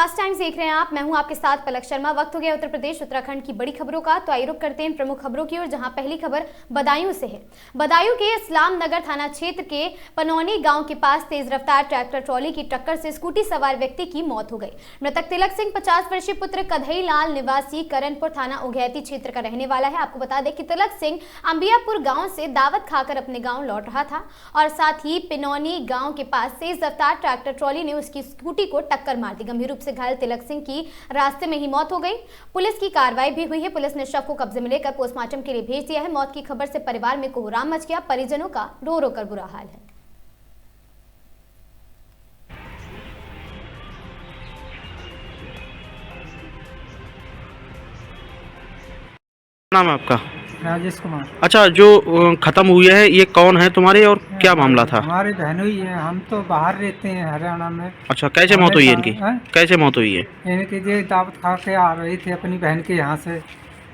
Fast times देख रहे हैं आप। मैं हूं आपके साथ पलक शर्मा। वक्त हो गया उत्तर प्रदेश उत्तराखंड की बड़ी खबरों का, तो आइए रुक करते हैं इन प्रमुख खबरों की ओर, जहां पहली खबर बदायूं से है। बदायूं के इस्लाम नगर थाना क्षेत्र के पनौनी गांव के पास तेज रफ्तार ट्रैक्टर ट्रॉली की टक्कर से स्कूटी सवार व्यक्ति की मौत हो गई। मृतक तिलक सिंह 50 वर्षीय पुत्र कन्हई लाल निवासी करणपुर थाना उघैती क्षेत्र का रहने वाला है। आपको बता दें कि तिलक सिंह अंबियापुर गाँव से दावत खाकर अपने गाँव लौट रहा था और साथ ही पिनौनी गाँव के पास तेज रफ्तार ट्रैक्टर ट्रॉली ने उसकी स्कूटी को टक्कर मार दी। गंभीर रूप से घायल तिलक सिंह की रास्ते में ही मौत हो गई। पुलिस की कार्रवाई भी हुई है। पुलिस ने शव को कब्जे में लेकर पोस्टमार्टम के लिए भेज दिया है। मौत की खबर से परिवार में कोहराम मच गया। परिजनों का रो रो कर बुरा हाल है। नाम है आपका? राजेश कुमार। अच्छा, जो खत्म हुई है ये कौन है तुम्हारे और क्या मामला था? हमारी बहन हुई है। हम तो बाहर रहते हैं हरियाणा में। अच्छा, कैसे मौत हुई है इनकी? हैं? कैसे मौत हुई है? इनकी ये दावत खा के आ रही थी अपनी बहन के यहाँ से,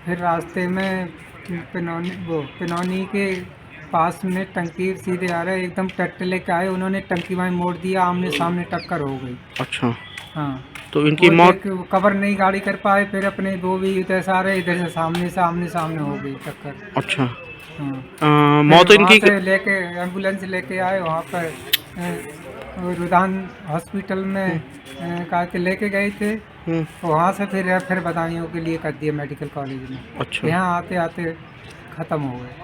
फिर रास्ते में पिनौनी के पास में टंकी सीधे आ रहे, एकदम ट्रैक्टर लेके आए, उन्होंने टंकी वहीं मोड़ दिया, आमने सामने टक्कर हो गई। अच्छा, हाँ, तो इनकी मौत कवर नहीं गाड़ी कर पाए, फिर अपने दो भी इधर से आ रहे, इधर से आमने सामने हो गई टक्कर। अच्छा, हाँ, मौत इनकी लेके एम्बुलेंस लेके आए वहाँ पर रुदान हॉस्पिटल में कहा के लेके गए थे। वहाँ से फिर बदायूं के लिए कर दिया मेडिकल कॉलेज में। अच्छा, यहाँ आते आते ख़त्म हो गए।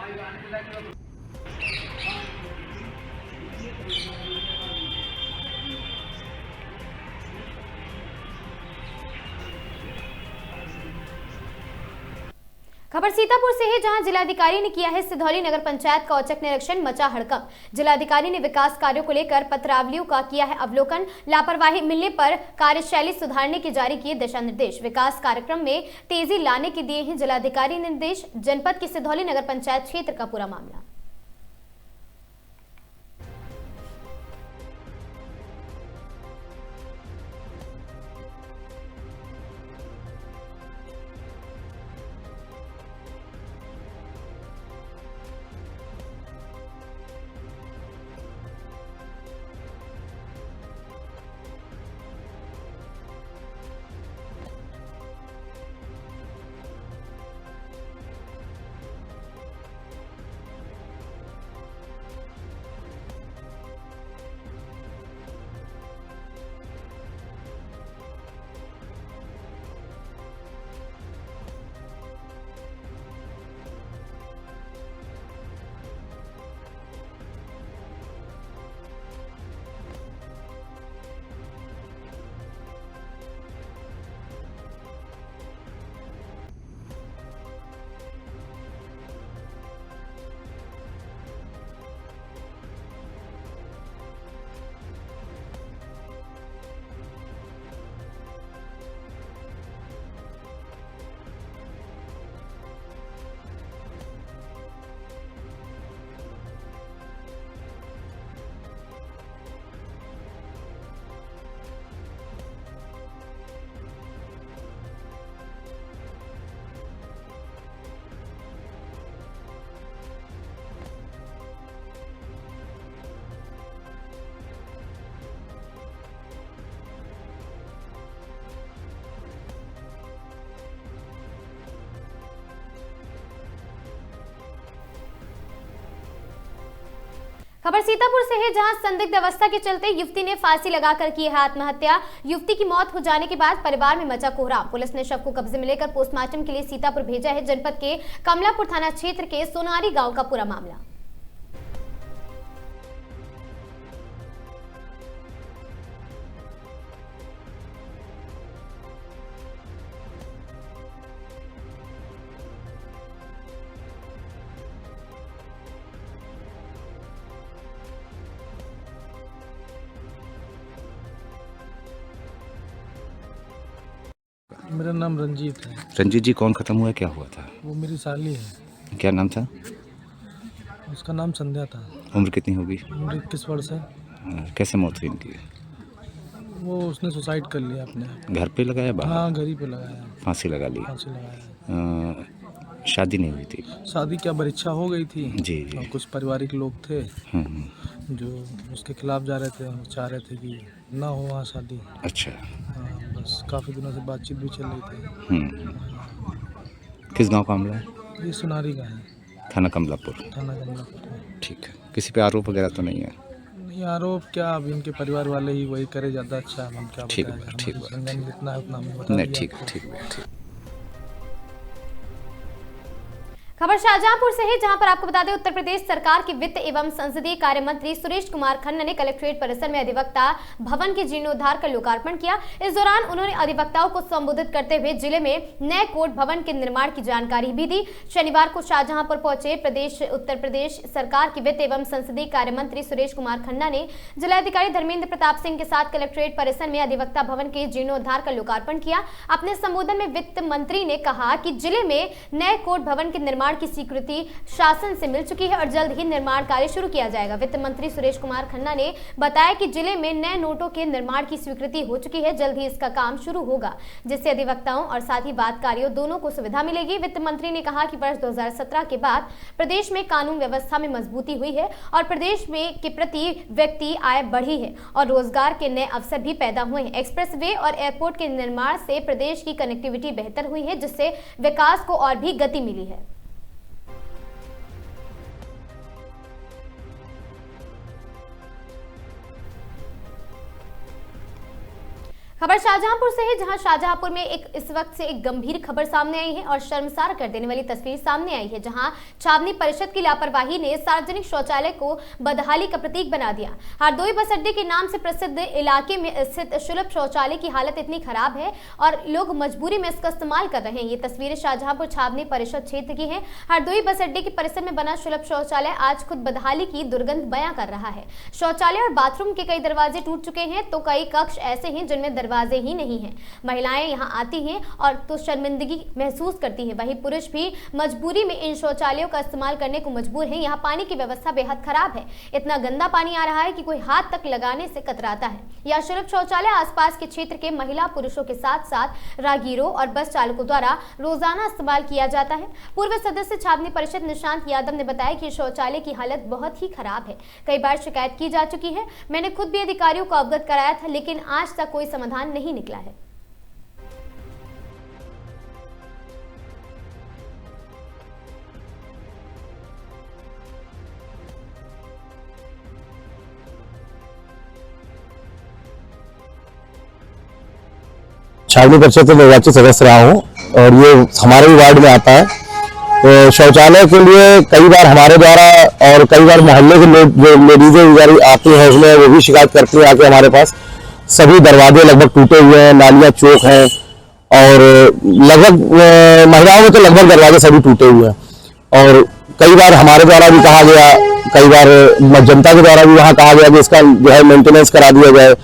खबर सीतापुर से है, जहां जिलाधिकारी ने किया है सिधौली नगर पंचायत का औचक निरीक्षण। मचा हड़कंप। जिलाधिकारी ने विकास कार्यों को लेकर पत्रावलियों का किया है अवलोकन। लापरवाही मिलने पर कार्यशैली सुधारने के जारी किए दिशा निर्देश। विकास कार्यक्रम में तेजी लाने के दिए हैं जिलाधिकारी ने निर्देश। जनपद की सिधौली नगर पंचायत क्षेत्र का पूरा मामला। खबर सीतापुर से है, जहां संदिग्ध अवस्था के चलते युवती ने फांसी लगाकर की है आत्महत्या। युवती की मौत हो जाने के बाद परिवार में मचा कोहराम। पुलिस ने शव को कब्जे में लेकर पोस्टमार्टम के लिए सीतापुर भेजा है। जनपद के कमलापुर थाना क्षेत्र के सोनारी गांव का पूरा मामला। मेरा नाम रंजीत है। रंजीत जी, कौन ख़त्म हुआ, क्या हुआ था? वो मेरी साली है। क्या नाम था? उसका नाम संध्या था। उम्र कितनी होगी? उम्र 21 वर्ष है। कैसे मौत हुई इनकी? वो उसने सुसाइड कर लिया अपने। घर पे लगाया, बाहर? हाँ, घर ही पे लगाया। फांसी लगा ली? फांसी लगाया। शादी नहीं हुई थी? शादी क्या परीक्षा हो गई थी जी जी। और कुछ पारिवारिक लोग थे जो उसके खिलाफ जा रहे थे, चाह रहे थे कि ना हो वहाँ शादी। अच्छा। हाँ, बस काफ़ी दिनों से बातचीत भी चल रही थी। किस गांव का मामला है? ये सुनारी का है, थाना कमलापुर। थाना कमलापुर। ठीक है, किसी पे आरोप वगैरह तो नहीं है? नहीं, आरोप क्या, अब इनके परिवार वाले ही वही करे ज़्यादा अच्छा है, हम क्या ठीक बताएं। बात, ठीक बात। संज्ञान जितना है उतना हमें बता नहीं, दिया ठीक आपको। ठीक ठीक। खबर शाहजहांपुर से है, जहां पर आपको बता दें उत्तर प्रदेश सरकार के वित्त एवं संसदीय कार्य मंत्री सुरेश कुमार खन्ना ने कलेक्ट्रेट परिसर में अधिवक्ता भवन के जीर्णोद्धार का लोकार्पण किया। इस दौरान उन्होंने अधिवक्ताओं को संबोधित करते हुए जिले में नए कोर्ट भवन के निर्माण की जानकारी भी दी। शनिवार को शाहजहांपुर पहुंचे उत्तर प्रदेश सरकार के वित्त एवं संसदीय कार्य मंत्री सुरेश कुमार खन्ना ने जिलाधिकारी धर्मेंद्र प्रताप सिंह के साथ कलेक्ट्रेट परिसर में अधिवक्ता भवन के जीर्णोद्धार का लोकार्पण किया। अपने संबोधन में वित्त मंत्री ने कहा कि जिले में नए कोर्ट भवन के निर्माण की स्वीकृति शासन से मिल चुकी है और जल्द ही निर्माण कार्य शुरू किया जाएगा। वित्त मंत्री सुरेश कुमार खन्ना ने बताया कि जिले में नए नोटों के निर्माण की स्वीकृति हो चुकी है, जल्द ही इसका काम शुरू होगा, जिससे अधिवक्ताओं और साथ ही वादकारियों दोनों को सुविधा मिलेगी। वित्त मंत्री ने कहा कि वर्ष 2017 के बाद प्रदेश में कानून व्यवस्था में मजबूती हुई है और प्रदेश में के प्रति व्यक्ति आय बढ़ी है और रोजगार के नए अवसर भी पैदा हुए हैं। एक्सप्रेसवे और एयरपोर्ट के निर्माण से प्रदेश की कनेक्टिविटी बेहतर हुई है, जिससे विकास को और भी गति मिली है। खबर शाहजहांपुर से है, जहां शाहजहांपुर में इस वक्त से एक गंभीर खबर सामने आई है और शर्मसार कर देने वाली तस्वीर सामने आई है, जहां छावनी परिषद की लापरवाही ने सार्वजनिक शौचालय को बदहाली का प्रतीक बना दिया। हरदोई बस अड्डे के नाम से प्रसिद्ध इलाके में स्थित सुलभ शौचालय की हालत इतनी खराब है और लोग मजबूरी में इसका इस्तेमाल कर रहे हैं। ये तस्वीरें शाहजहांपुर छावनी परिषद क्षेत्र की है। हरदोई बस अड्डे के परिसर में बना सुलभ शौचालय आज खुद बदहाली की दुर्गंध बयां कर रहा है। शौचालय और बाथरूम के कई दरवाजे टूट चुके हैं तो कई कक्ष ऐसे हैं जिनमें दरवाजे ही नहीं हैं। महिलाएं यहां आती हैं और तो शर्मिंदगी महसूस करती हैं, वहीं पुरुष भी मजबूरी में इन शौचालयों का इस्तेमाल करने को मजबूर हैं। यहां पानी की व्यवस्था बेहद खराब है, इतना गंदा पानी आ रहा है कि कोई हाथ तक लगाने से कतराता है। यह सुलभ शौचालय आसपास के क्षेत्र के महिला पुरुषों के साथ साथ राहगीरों और बस चालकों द्वारा रोजाना इस्तेमाल किया जाता है। पूर्व सदस्य छावनी परिषद निशांत यादव ने बताया कि शौचालय की हालत बहुत ही खराब है, कई बार शिकायत की जा चुकी है। मैंने खुद भी अधिकारियों को अवगत कराया था, लेकिन आज तक कोई समाधान नहीं निकला है। छावनी परिषद से निर्वाचित सदस्य रहा हूँ और ये हमारे भी वार्ड में आता है। तो शौचालय के लिए कई बार हमारे द्वारा और कई बार मोहल्ले के लोग जो लेडीजें वगैरह आती हैं उसमें वो भी शिकायत करती हैं आके हमारे पास। सभी दरवाजे लगभग टूटे हुए हैं, नालियाँ चौक हैं और लगभग महिलाओं में तो लगभग दरवाजे सभी टूटे हुए हैं। और कई बार हमारे द्वारा भी कहा गया, कई बार जनता के द्वारा भी वहाँ कहा गया कि इसका जो है मेंटेनेंस करा दिया जाए,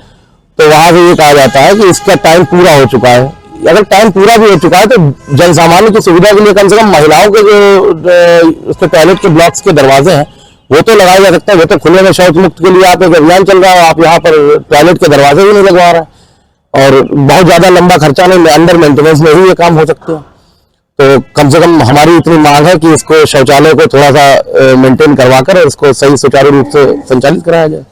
तो वहां से ये कहा जाता है कि इसका टाइम पूरा हो चुका है। अगर टाइम पूरा भी हो चुका है तो जन सामान्य की सुविधा के लिए कम से कम महिलाओं के जो उसके टॉयलेट के ब्लॉक्स के दरवाजे हैं वो तो लगाए जा सकते हैं। वो तो खुले में शौच मुक्त के लिए आप एक अभियान चल रहा है, आप यहाँ पर टॉयलेट के दरवाजे भी नहीं लगवा रहे हैं और बहुत ज्यादा लंबा खर्चा नहीं, अंडर मेंटेनेंस में ही ये काम हो सकते हैं। तो कम से कम हमारी इतनी मांग है कि इसको शौचालय को थोड़ा सा मेंटेन करवाकर और इसको सही सुचारू रूप से संचालित कराया जाए।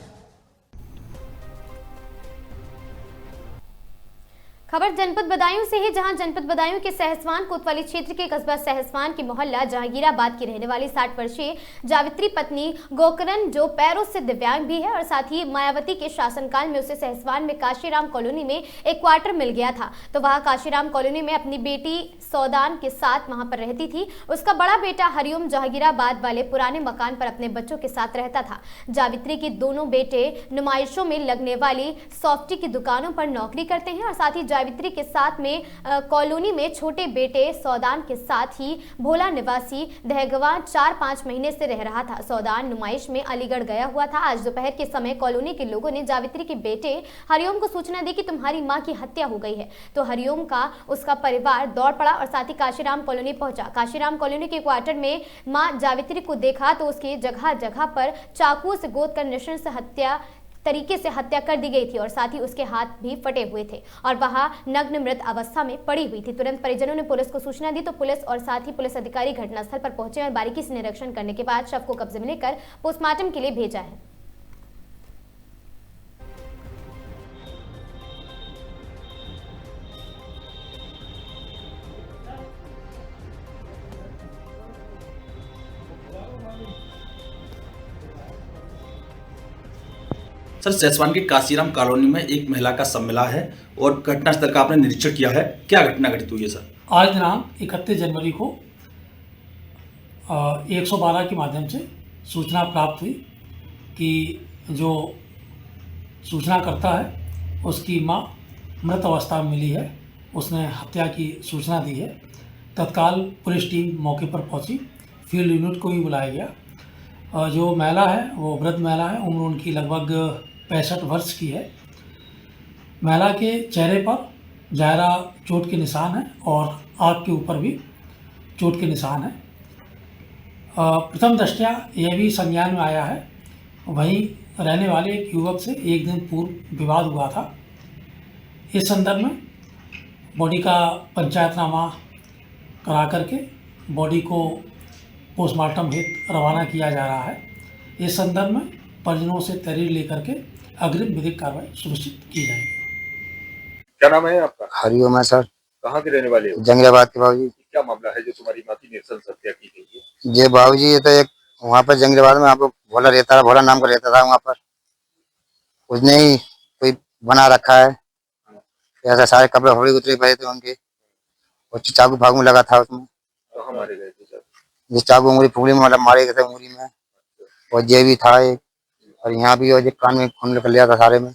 खबर जनपद बदायूं से है, जहां जनपद बदायूं के सहसवान कोतवाली क्षेत्र के कस्बा सहसवान के मोहल्ला जहांगीराबाद की रहने वाली 60 वर्षीय जावित्री पत्नी गोकरण, जो पैरों से दिव्यांग भी है और साथ ही मायावती के शासनकाल में उसे सहसवान में काशीराम कॉलोनी में एक क्वार्टर मिल गया था। तो वह काशीराम कॉलोनी में अपनी बेटी सौदान के साथ वहां पर रहती थी। उसका बड़ा बेटा हरिओम जहांगीराबाद वाले पुराने मकान पर अपने बच्चों के साथ रहता था। जावित्री के दोनों बेटे नुमाइशों में लगने वाली सॉफ्टी की दुकानों पर नौकरी करते हैं और साथ ही जावित्री के साथ में कॉलोनी में छोटे बेटे सौदान के साथ ही भोला निवासी दहगवा 4-5 महीने से रह रहा था। सौदान नुमाइश में अलीगढ़ गया हुआ था। आज दोपहर के समय कॉलोनी के लोगों ने जावित्री के बेटे हरिओम को सूचना दी कि तुम्हारी मां की हत्या हो गई है। तो हरिओम का उसका परिवार दौड़ पड़ा और साथ ही काशीराम कॉलोनी पहुंचा। काशीराम कॉलोनी के क्वार्टर में मां जावित्री को देखा तो उसकी जगह जगह पर चाकू से गोद कर नृशंस तरीके से हत्या कर दी गई थी और साथ ही उसके हाथ भी फटे हुए थे और वहां नग्न मृत अवस्था में पड़ी हुई थी। तुरंत परिजनों ने पुलिस को सूचना दी तो पुलिस और साथ ही पुलिस अधिकारी घटनास्थल पर पहुंचे और बारीकी से निरीक्षण करने के बाद शव को कब्जे में लेकर पोस्टमार्टम के लिए भेजा है। सर, सैसवान के काशीराम कॉलोनी में एक महिला का शव मिला है और घटनास्थल का आपने निरीक्षण किया है, क्या घटना घटित हुई है सर? आज दिनांक 31 जनवरी को 112 के माध्यम से सूचना प्राप्त हुई कि जो सूचना करता है उसकी मां मृत अवस्था में मिली है। उसने हत्या की सूचना दी है। तत्काल पुलिस टीम मौके पर पहुंची, फील्ड यूनिट को भी बुलाया गया। जो महिला है वो वृद्ध महिला है, उम्र उनकी लगभग 65 वर्ष की है। महिला के चेहरे पर गहरा चोट के निशान है और आँख के ऊपर भी चोट के निशान है। प्रथम दृष्टया यह भी संज्ञान में आया है वहीं रहने वाले एक युवक से एक दिन पूर्व विवाद हुआ था। इस संदर्भ में बॉडी का पंचायतनामा करा करके बॉडी को पोस्टमार्टम हेतु रवाना किया जा रहा है। इस संदर्भ में परिजनों से तहरीर लेकर के अग्रिम विधिक कार्रवाई सुनिश्चित की जाएगी। क्या नाम है आपका? हरिओम है सर। कहाँ के रहने वाले हो? जंगलाबाद के बाबूजी। क्या मामला है जो तुम्हारी माँ की नृशंस हत्या की गई है? जी बाबूजी, ये तो एक वहाँ पर जंगलाबाद में आपको भोला रहता था, भोला नाम का रहता था वहाँ पर। उसने ही कोई बना रखा है, ऐसा सारे कपड़े होड़े उतरे पड़े थे उनके और चाकू फाकू में लगा था उसमें। कहाँ मारे गए थे सर? जिस चाकू उंगली फूली में मतलब मारे गए थे उंगली में, और ये भी था एक, और यहाँ भी, और कान में खून निकल लिया था सारे में।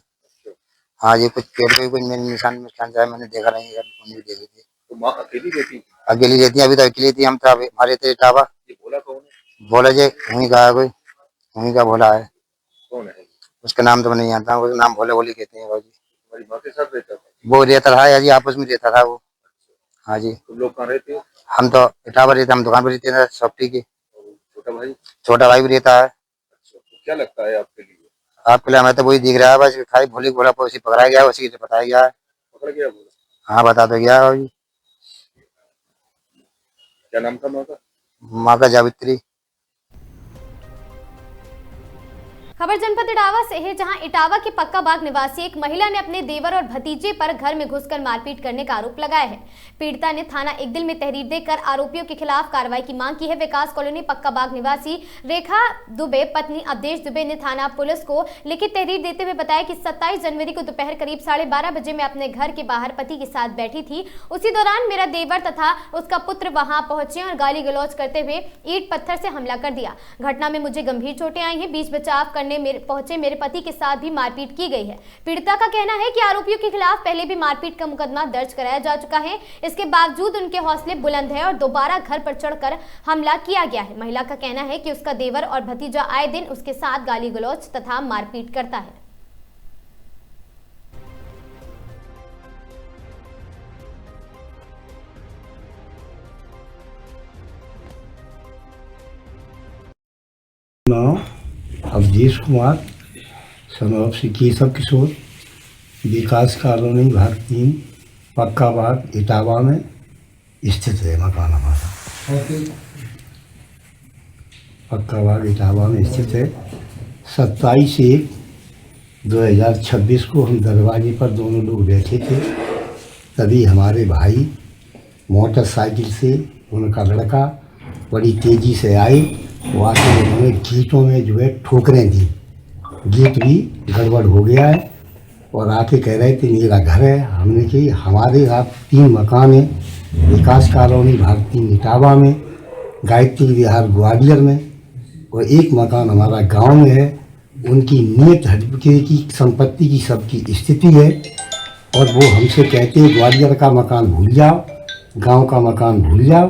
हाँ, ये कुछ पेट पे कुछ मेरे निशान में मैंने देखा नहीं है, खून भी देखी थी। तो माँ अकेली रहती? अकेली रहती है, अभी तो अकेली थी। हम तो हमारे थे टावा। ये भोला कौन है? भोला जी वहीं का है, कोई वहीं का भोला है। कौन है? उसका नाम तो मैं नहीं जानता, उसका नाम भोले भोली कहते हैं बाबूजी। तुम्हारी माँ के साथ रहता था? वो रहता था जी, आपस में रहता था वो। हाँ जी। तुम लोग कहाँ रहते हो? हम तो इटावा रहते, हम दुकान पर रहते थे सॉफ्टी की। छोटा भाई? छोटा भाई भी रहता है। अच्छा, तो क्या लगता है आपके लिए? आपके लिए हमें तो वही दिख रहा है, बस खाई भोली भोला उसी पकड़ा गया, उसी से बताया गया है। पकड़ गया भोला? हाँ, बता तो गया है। क्या नाम था माँ का? माँ का जावित्री। खबर जनपद इटावा से है, जहां इटावा के पक्का बाग निवासी एक महिला ने अपने देवर और भतीजे पर घर में घुसकर मारपीट करने का आरोप लगाया है। पीड़िता ने थाना एकदिल में तहरीर देकर आरोपियों के खिलाफ कार्रवाई की मांग की है। विकास कॉलोनी पक्का बाग निवासी रेखा दुबे पत्नी अवधेश दुबे ने थाना पुलिस को लिखित तहरीर देते हुए बताया कि 27 जनवरी को दोपहर करीब 12:30 बजे मैं अपने घर के बाहर पति के साथ बैठी थी। उसी दौरान मेरा देवर तथा उसका पुत्र वहां पहुंचे और गाली गलौज करते हुए ईंट पत्थर से हमला कर दिया। घटना में मुझे गंभीर चोटें आई हैं। बीच बचाव करने पहुंचे मेरे पति के साथ भी मारपीट की गई है। पीड़िता का कहना है कि आरोपियों के खिलाफ पहले भी मारपीट का मुकदमा दर्ज कराया जा चुका है। इसके बावजूद उनके हौसले बुलंद है और दोबारा घर पर चढ़कर हमला किया गया है। महिला का कहना है कि उसका देवर और भतीजा आए दिन उसके साथ गाली गलौज तथा मारपीट करता है। Awadhesh Kumar, son of Keshav Kishore, Vikas colony भारतीय पक्का बाग इटावा में स्थित है मकान हमारा। पक्का बाग इटावा में स्थित है। 27/1/2026 को हम दरवाजे पर दोनों लोग बैठे थे, तभी हमारे भाई मोटरसाइकिल से उनका लड़का बड़ी तेज़ी से आए। वहाँ से उन्होंने गीटों में जो है ठोकरें दी। गीट भी गड़बड़ हो गया है और आके कह रहे थे मेरा घर है। हमने कि हमारे आप 3 मकान हैं, विकास कॉलोनी भारतीय इटावा में, गायत्री विहार ग्वालियर में, और एक मकान हमारा गांव में है। उनकी नियत हटके की संपत्ति की सबकी स्थिति है और वो हमसे कहते हैं ग्वालियर का मकान भूल जाओ, गांव का मकान भूल जाओ,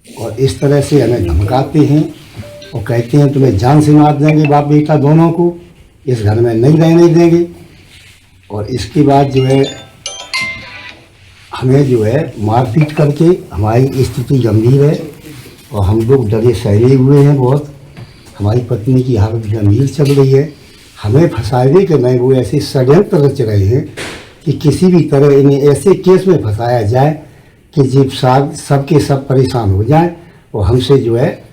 और इस तरह से हमें धमकाते हैं और कहते हैं तुम्हें जान से मार देंगे बाप बेटा दोनों को, इस घर में नहीं रहने देंगे। और इसके बाद जो है हमें जो है मारपीट करके, हमारी स्थिति गंभीर है और हम लोग डरे सहरे हुए हैं बहुत। हमारी पत्नी की हालत गंभीर चल रही है। हमें फंसाए कि मैं वो ऐसे षड्यंत्र रच रहे हैं कि किसी भी तरह इन्हें ऐसे केस में फंसाया जाए कि जब सबके सब परेशान हो जाए और हमसे जो है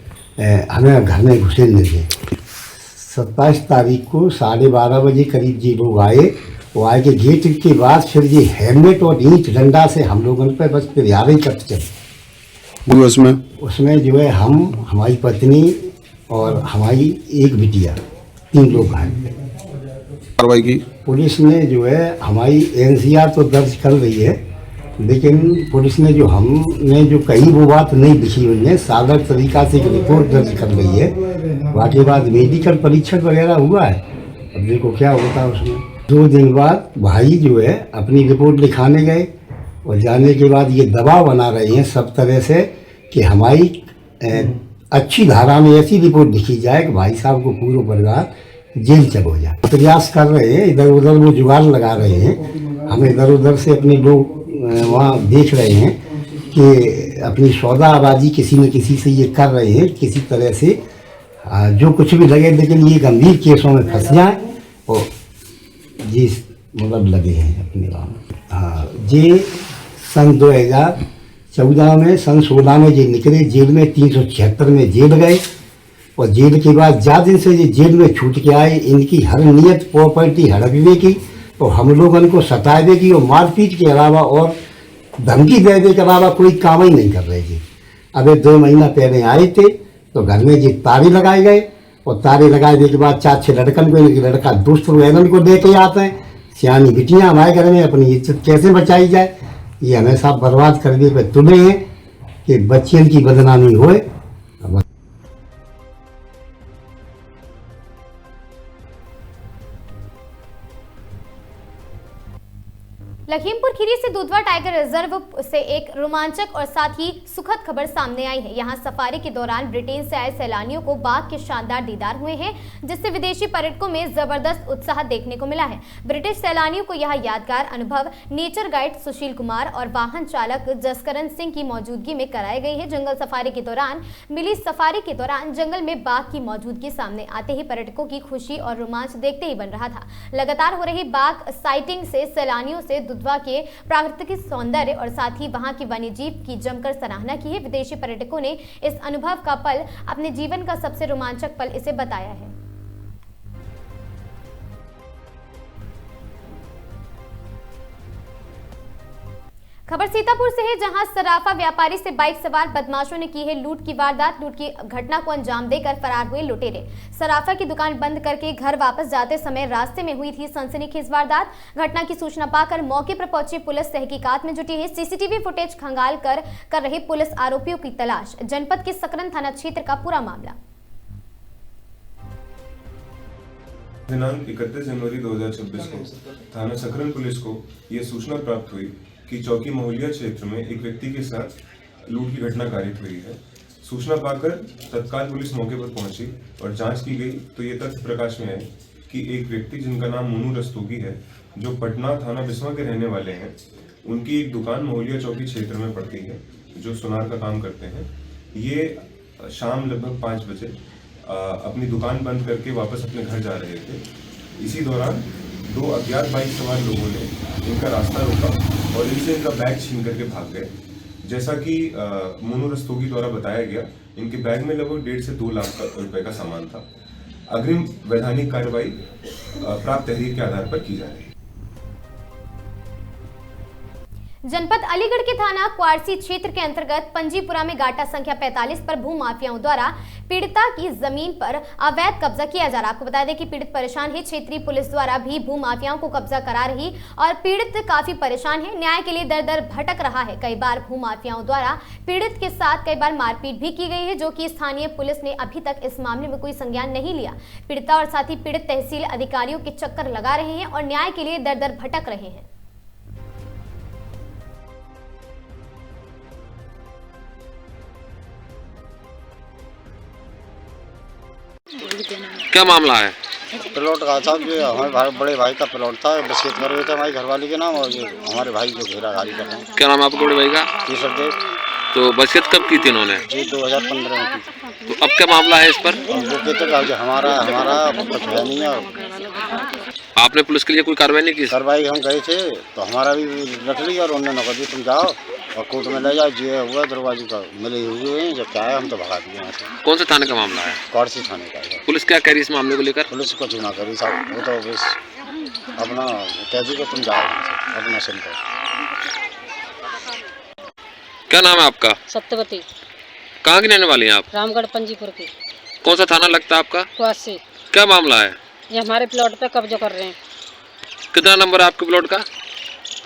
हमें घर में घुसे नहीं दें। 27 तारीख को 12:30 बजे करीब जी लोग आए। वो आए के गेट के बाद फिर ये हेलमेट और ईंट डंडा से हम लोगों पर बस फिर याद ही करते चले। उसमें जो है हम, हमारी पत्नी और हमारी एक बिटिया, 3 लोग आए। कार्रवाई की? पुलिस ने जो है हमारी एनसीआर तो दर्ज कर रही है, लेकिन पुलिस ने जो हमने जो कही वो बात नहीं लिखी हुई है, सादा तरीका से एक रिपोर्ट दर्ज कर रही है। बाकी बाद मेडिकल परीक्षण वगैरह हुआ है, अब देखो क्या होता है उसमें। 2 दिन बाद भाई जो है अपनी रिपोर्ट लिखाने गए और जाने के बाद ये दबाव बना रहे हैं सब तरह से कि हमारी अच्छी धारा में ऐसी रिपोर्ट लिखी जाए कि भाई साहब को पूरा परिवार जेल चल हो जाए। प्रयास कर रहे हैं, इधर उधर वो जुगाड़ लगा रहे हैं, हमें इधर उधर से अपने लोग वहाँ देख रहे हैं कि अपनी सौदाबाजी किसी न किसी से ये कर रहे हैं, किसी तरह से जो कुछ भी लगे, लेकिन ये गंभीर केसों में फंस जाए और जी मतलब लगे हैं अपने वहाँ। हाँ, ये सन 2014 में, सन 16 में ये निकले जेल में, 376 में जेल गए और जेल के बाद जा दिन से ये जेल में छूट के आए। इनकी हर नियत प्रॉपर्टी हड़पने की और हम लोगों को सताए की और मारपीट के अलावा और धमकी देने के अलावा कोई काम ही नहीं कर रहे थे। अबे 2 महीना पहले आए थे तो घर में जी तारे लगाए गए और तारे लगाने के बाद 4-6 लड़कन को, लड़का दोस्त वैन को लेके आते हैं। सियानी बिटियाँ हमारे घर में, अपनी इज्जत कैसे बचाई जाए, ये हमेशा बर्बाद करने पे तुले हैं कि बच्चियों की बदनामी होए। लखीमपुर खीरी से दुधवा टाइगर रिजर्व से एक रोमांचक और साथ ही सुखद खबर सामने आई है। यहां सफारी के दौरान ब्रिटेन से आए सैलानियों को बाघ के शानदार दीदार हुए हैं, जिससे विदेशी पर्यटकों में जबरदस्त उत्साह देखने को मिला है। ब्रिटिश सैलानियों को यह यादगार अनुभव नेचर गाइड सुशील कुमार और वाहन चालक जसकरण सिंह की मौजूदगी में कराई गई है। जंगल सफारी के दौरान मिली सफारी के दौरान जंगल में बाघ की मौजूदगी सामने आते ही पर्यटकों की खुशी और रोमांच देखते ही बन रहा था। लगातार हो रही बाघ साइटिंग से सैलानियों से दुधवा के प्राकृतिक सौंदर्य और साथ ही वहां की वन्यजीव की जमकर सराहना की है। विदेशी पर्यटकों ने इस अनुभव का पल अपने जीवन का सबसे रोमांचक पल इसे बताया है। खबर सीतापुर से है, जहां सराफा व्यापारी से बाइक सवार बदमाशों ने की है लूट की वारदात। लूट की घटना को अंजाम देकर फरार हुए लुटेरे। सराफा की दुकान बंद करके घर वापस जाते समय रास्ते में हुई थी सनसनीखेज वारदात। घटना की सूचना पाकर मौके पर पहुंची पुलिस तहकीकात में जुटी है। सीसीटीवी फुटेज खंगाल कर रही पुलिस आरोपियों की तलाश। जनपद के सकरन थाना क्षेत्र का पूरा मामला। दिनांक 31 जनवरी 2026 को थाना सकरन पुलिस को यह सूचना प्राप्त हुई कि चौकी महुलिया क्षेत्र में एक व्यक्ति के साथ लूट की घटना कारित हुई है। सूचना पाकर तत्काल पुलिस मौके पर पहुंची और जांच की गई तो ये तथ्य प्रकाश में आए कि एक व्यक्ति जिनका नाम मोनू रस्तोगी है, जो पटना थाना बिस्वा के रहने वाले हैं, उनकी एक दुकान महुलिया चौकी क्षेत्र में पड़ती है, जो सुनार का काम करते हैं। ये शाम लगभग 5 बजे अपनी दुकान बंद करके वापस अपने घर जा रहे थे। इसी दौरान 2 अज्ञात बाइक सवार लोगों ने इनका रास्ता रोका और इनसे इनका बैग छीन करके भाग गए। जैसा कि मोनू रस्तोगी द्वारा बताया गया, इनके बैग में लगभग 1.5 से 2 लाख रुपए का सामान था। अग्रिम वैधानिक कार्रवाई प्राप्त तहरीर के आधार पर की जा रही है। जनपद अलीगढ़ के थाना क्वारसी क्षेत्र के अंतर्गत पंजीपुरा में गाटा संख्या 45 पर भू माफियाओं द्वारा पीड़िता की जमीन पर अवैध कब्जा किया जा रहा। आपको बता दें कि पीड़ित परेशान है। क्षेत्रीय पुलिस द्वारा भी भू माफियाओं को कब्जा करा रही और पीड़ित काफी परेशान है। न्याय के लिए दर दर भटक रहा है। कई बार भू माफियाओं द्वारा पीड़ित के साथ कई बार मारपीट भी की गई है, जो कि स्थानीय पुलिस ने अभी तक इस मामले में कोई संज्ञान नहीं लिया। पीड़िता और साथ ही पीड़ित तहसील अधिकारियों के चक्कर लगा रहे हैं और न्याय के लिए दर दर भटक रहे हैं। क्या मामला है? प्लॉट का था, जो हमारे बड़े भाई का प्लॉट था, बसीयत कर रहे थे हमारी घरवाली के नाम, और ये हमारे भाई जो घेराघारी कर रहे हैं। क्या नाम है आपके बड़े भाई का? केसर देव। तो बसीयत कब की थी इन्होंने? जी 2015 में की। तो अब क्या मामला है इस पर? वो कहते हमारा कुछ है नहीं है। आपने पुलिस के लिए कोई कार्रवाई नहीं की? कार्रवाई हम गए थे तो हमारा भी रख लिया और उन्होंने कहा तुम जाओ और कोर्ट में ले जाओ, जो हुआ दरवाजे का मिले हुए हैं, जब क्या है हम तो भगा दिए यहाँ से। कौन से थाने का मामला है? क्वारसी थाने का है। पुलिस क्या कह रही है इस मामले को लेकर? पुलिस को चुना करी साहब, वो तो बस अपना कह दी कि तुम जाओ अपना सुनते। क्या नाम है आपका? सत्यवती। कहाँ की रहने वाली हैं आप? रामगढ़ पंजीपुर की। कौन सा थाना लगता है आपका? क्वारसी। क्या मामला है? ये हमारे प्लॉट पे कब्जा कर रहे हैं। कितना नंबर है आपके प्लॉट का?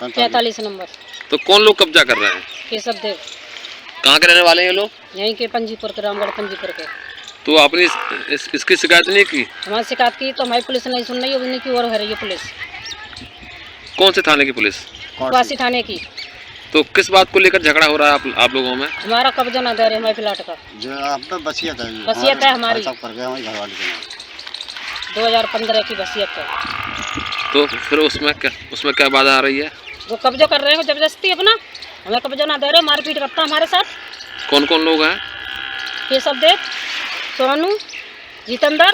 45 नंबर। तो कौन लोग कब्जा कर रहे हैं? केशव देव। कहाँ के रहने वाले हैं ये लोग? यहीं के पंजीपुर के, रामगढ़ पंजीपुर के। तो आपने इसकी शिकायत नहीं की? हमारी शिकायत की तो हमारी पुलिस नहीं सुन रही, उन्हीं की ओर है ये पुलिस। कौन से थाने की पुलिस? वासी थाने की। तो किस बात को लेकर झगड़ा हो रहा है आप लोगों में? हमारा कब्जा ना दे रहे हमारे प्लाट का। जो आप पे वसीयत है, वसीयत है हमारी, सब कर गए हमारे घर वाले के नाम। 2015 की वसीयत है। तो फिर उसमें क्या बाधा आ रही है? वो कब्जा कर रहे हैं जबरदस्ती अपना, हमें कब्जा ना दे रहे, मारपीट करता है हमारे साथ। कौन कौन लोग हैं? केशव देव, सोनू, जितेंद्र,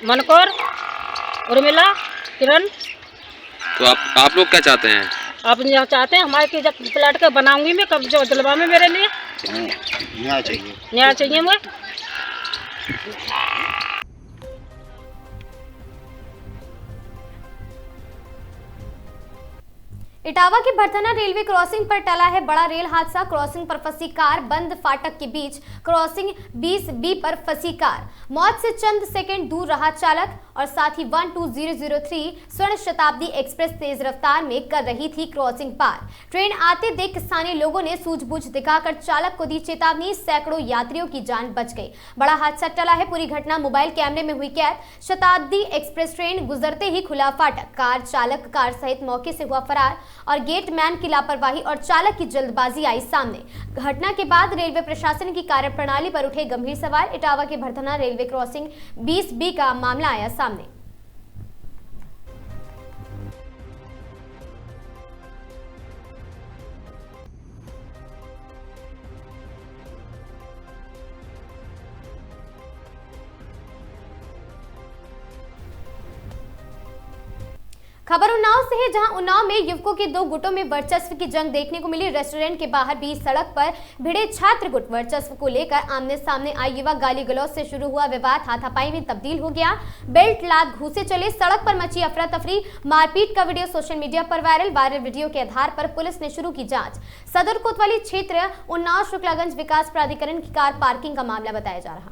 मनकोर, उर्मिला, किरण। तो आप लोग क्या चाहते हैं? आप यहाँ चाहते हैं हमारे जब प्लाट के बनाऊंगी मैं, कब्जा दिलवा में मेरे लिए न्याय चाहिए, न्याय चाहिए मैं। इटावा के भरथना रेलवे क्रॉसिंग पर टला है बड़ा रेल हादसा। क्रॉसिंग पर फंसी कार, बंद फाटक के बीच क्रॉसिंग 20B पर फंसी कार। मौत से चंद सेकंड दूर रहा चालक और साथ ही 12003 स्वर्ण शताब्दी एक्सप्रेस तेज रफ्तार में कर रही थी क्रॉसिंग पार। ट्रेन आते देख स्थानीय लोगों ने सूझबूझ दिखाकर चालक को दी चेतावनी। सैकड़ों यात्रियों की जान बच गई। बड़ा हादसा टला है। पूरी घटना मोबाइल कैमरे में हुई कैद। शताब्दी एक्सप्रेस ट्रेन गुजरते ही खुला फाटक। कार चालक कार सहित मौके से हुआ फरार और गेटमैन की लापरवाही और चालक की जल्दबाजी आई सामने। घटना के बाद रेलवे प्रशासन की कार्यप्रणाली पर उठे गंभीर सवाल। इटावा के भरथना रेलवे क्रॉसिंग 20B का मामला आया सामने। खबर उन्नाव से है, जहां उन्नाव में युवकों के दो गुटों में वर्चस्व की जंग देखने को मिली। रेस्टोरेंट के बाहर बीच सड़क पर भिड़े छात्र गुट। वर्चस्व को लेकर आमने सामने आए युवक। गाली गलौज से शुरू हुआ विवाद हाथापाई में तब्दील हो गया। बेल्ट लाद घूसे चले। सड़क पर मची अफरा तफरी। मारपीट का वीडियो सोशल मीडिया पर वायरल वीडियो के आधार पर पुलिस ने शुरू की जांच। सदर कोतवाली क्षेत्र उन्नाव शुक्लागंज विकास प्राधिकरण की कार पार्किंग का मामला बताया जा रहा।